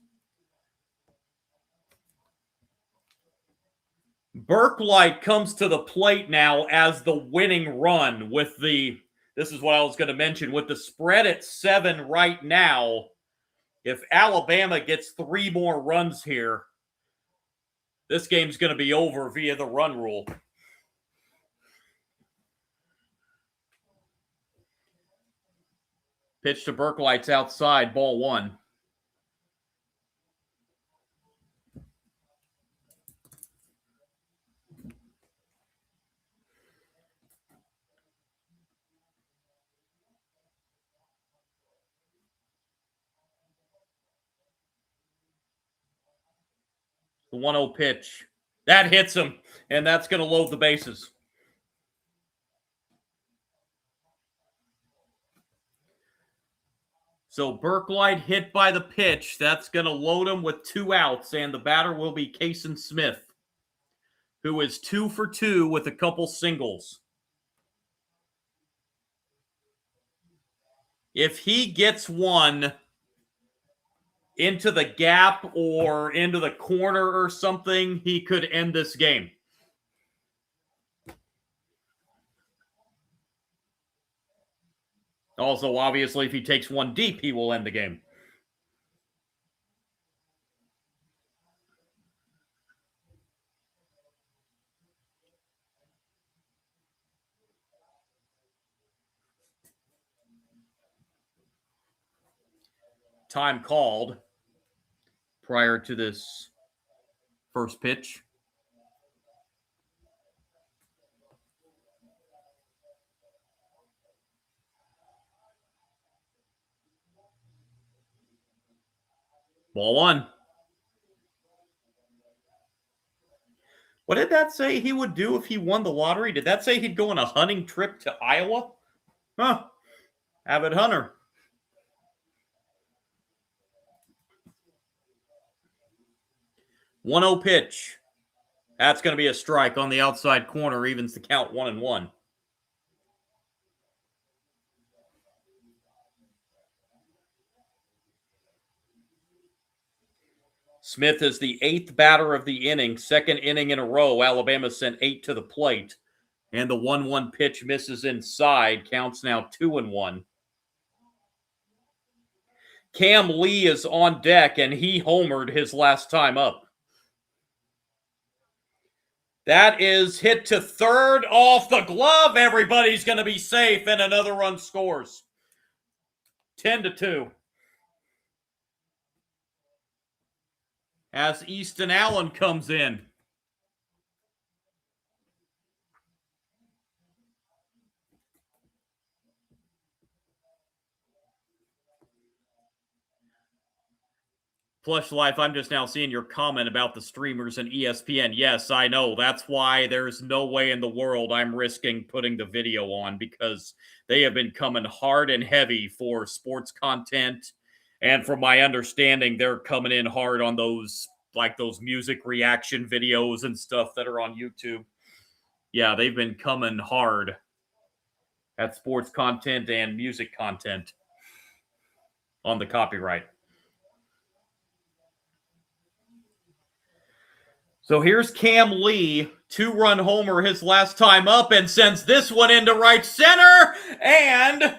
Berklight comes to the plate now as the winning run with this is what I was going to mention, with the spread at 7 right now. If Alabama gets 3 more runs here, this game's going to be over via the run rule. Pitch to Berklight's outside, ball 1. The 1-0 pitch. That hits him, and that's going to load the bases. So Berklight hit by the pitch. That's going to load him with 2 outs, and the batter will be Kason Smith, who is 2 for 2 with a couple singles. If he gets one into the gap or into the corner or something, he could end this game. Also, obviously, if he takes one deep, he will end the game. Time called prior to this first pitch. Ball 1. What did that say he would do if he won the lottery? Did that say he'd go on a hunting trip to Iowa? Huh. Avid hunter. 1-0 pitch. That's going to be a strike on the outside corner, evens the count 1-1. Smith is the 8th batter of the inning, 2nd inning in a row. Alabama sent 8 to the plate, and the 1-1 pitch misses inside. Counts now 2-1. Cam Lee is on deck, and he homered his last time up. That is hit to third off the glove. Everybody's going to be safe, and another run scores. 10-2. As Easton Allen comes in. Plush Life, I'm just now seeing your comment about the streamers and ESPN. Yes, I know. That's why there's no way in the world I'm risking putting the video on, because they have been coming hard and heavy for sports content. And from my understanding, they're coming in hard on those, like those music reaction videos and stuff that are on YouTube. Yeah, they've been coming hard at sports content and music content on the copyright. So here's Cam Lee 2-run homer his last time up and sends this one into right center. And,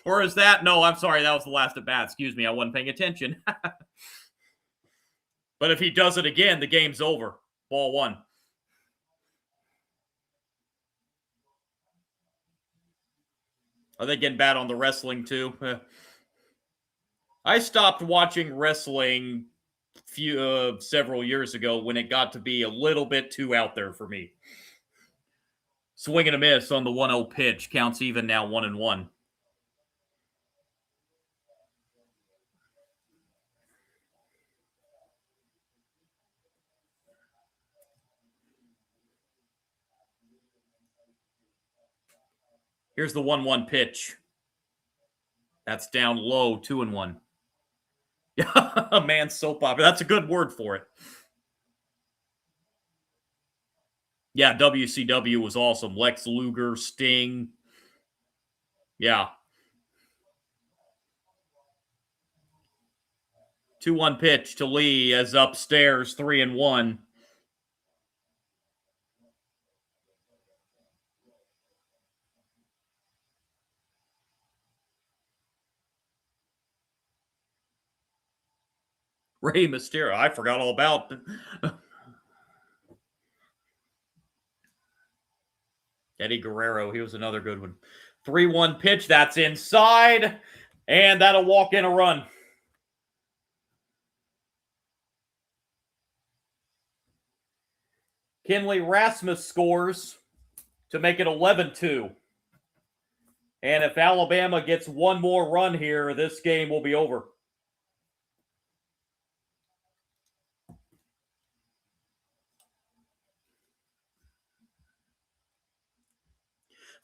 or is that? No, I'm sorry. That was the last at bat. Excuse me. I wasn't paying attention. But if he does it again, the game's over. Ball 1. Are they getting bad on the wrestling too? I stopped watching wrestling several years ago when it got to be a little bit too out there for me. Swing and a miss on the 1-0 pitch. Counts even now, 1-1. Here's the 1-1 pitch. That's down low, 2-1. Yeah, a man's soap opera. That's a good word for it. Yeah, WCW was awesome. Lex Luger, Sting. Yeah. 2-1 pitch to Lee as upstairs, 3-1. Rey Mysterio. I forgot all about Eddie Guerrero. He was another good one. 3-1 pitch. That's inside. And that'll walk in a run. Kenley Rasmus scores to make it 11-2. And if Alabama gets one more run here, this game will be over.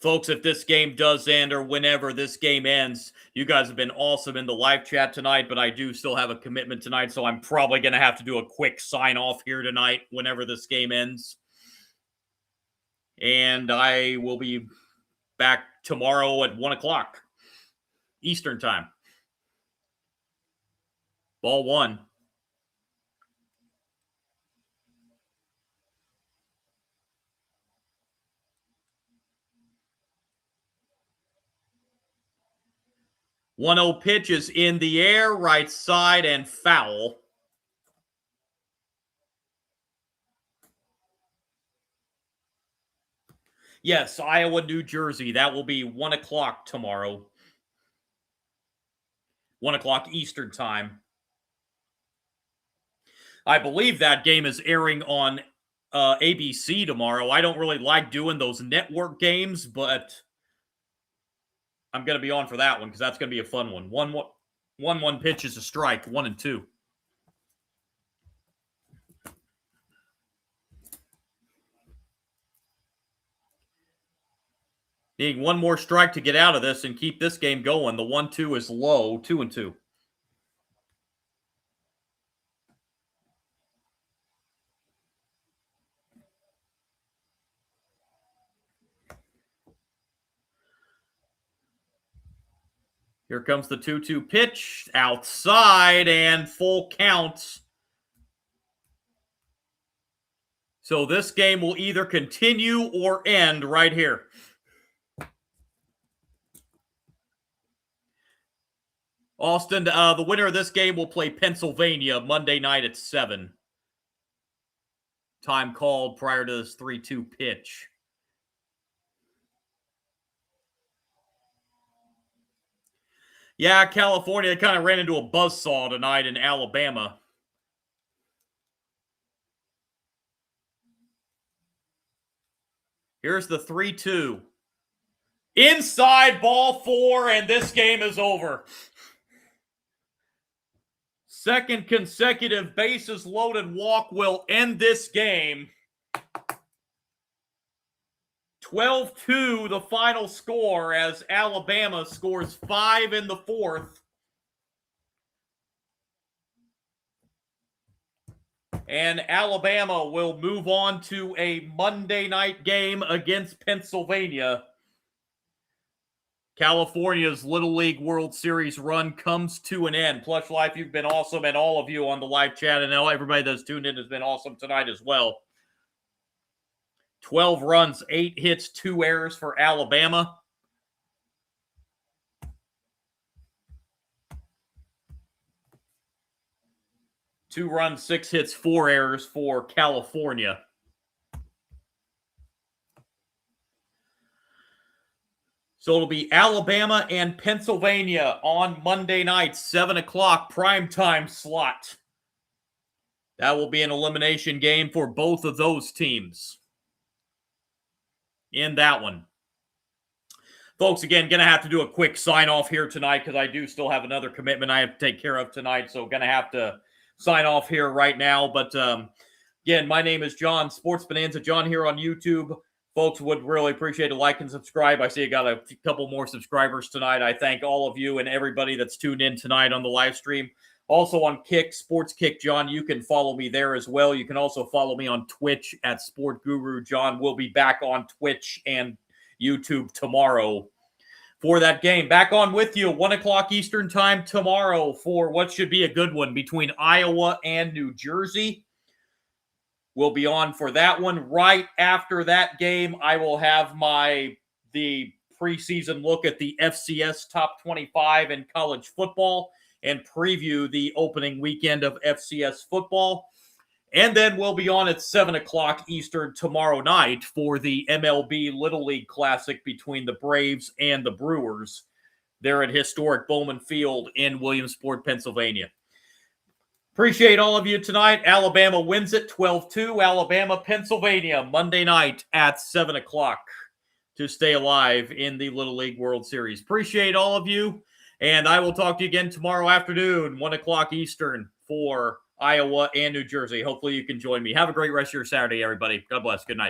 Folks, if this game does end or whenever this game ends, you guys have been awesome in the live chat tonight, but I do still have a commitment tonight, so I'm probably going to have to do a quick sign-off here tonight whenever this game ends. And I will be back tomorrow at 1 o'clock Eastern time. Ball 1. .1-0 pitch is in the air, right side, and foul. Yes, Iowa, New Jersey. That will be 1 o'clock tomorrow. 1 o'clock Eastern time. I believe that game is airing on ABC tomorrow. I don't really like doing those network games, but I'm going to be on for that one because that's going to be a fun one. 1-1 pitch is a strike, 1-2. Needing one more strike to get out of this and keep this game going. The 1-2 is low, 2-2. Here comes the 2-2 pitch, outside, and full count. So this game will either continue or end right here. Austin, the winner of this game will play Pennsylvania Monday night at 7. Time called prior to this 3-2 pitch. Yeah, California kind of ran into a buzzsaw tonight in Alabama. Here's the 3-2. Inside, ball 4, and this game is over. Second consecutive bases loaded walk will end this game. 12-2 the final score as Alabama scores 5 in the 4th. And Alabama will move on to a Monday night game against Pennsylvania. California's Little League World Series run comes to an end. Plush Life, you've been awesome, and all of you on the live chat, and everybody that's tuned in has been awesome tonight as well. 12 runs, 8 hits, 2 errors for Alabama. Two runs, 6 hits, 4 errors for California. So it'll be Alabama and Pennsylvania on Monday night, 7 o'clock, primetime slot. That will be an elimination game for both of those teams in that one. Folks, again, going to have to do a quick sign-off here tonight because I do still have another commitment I have to take care of tonight, so going to have to sign off here right now. But again, my name is John, Sports Bonanza John here on YouTube. Folks, would really appreciate a like and subscribe. I see I got a couple more subscribers tonight. I thank all of you and everybody that's tuned in tonight on the live stream. Also on Kick, Sports Kick John, you can follow me there as well. You can also follow me on Twitch at Sport Guru John. We'll be back on Twitch and YouTube tomorrow for that game. Back on with you, 1 o'clock Eastern time tomorrow for what should be a good one between Iowa and New Jersey. We'll be on for that one. Right after that game, I will have the preseason look at the FCS Top 25 in college football and preview the opening weekend of FCS football. And then we'll be on at 7 o'clock Eastern tomorrow night for the MLB Little League Classic between the Braves and the Brewers. They're at historic Bowman Field in Williamsport, Pennsylvania. Appreciate all of you tonight. Alabama wins it 12-2. Alabama, Pennsylvania, Monday night at 7 o'clock to stay alive in the Little League World Series. Appreciate all of you. And I will talk to you again tomorrow afternoon, 1 o'clock Eastern for Iowa and New Jersey. Hopefully you can join me. Have a great rest of your Saturday, everybody. God bless. Good night.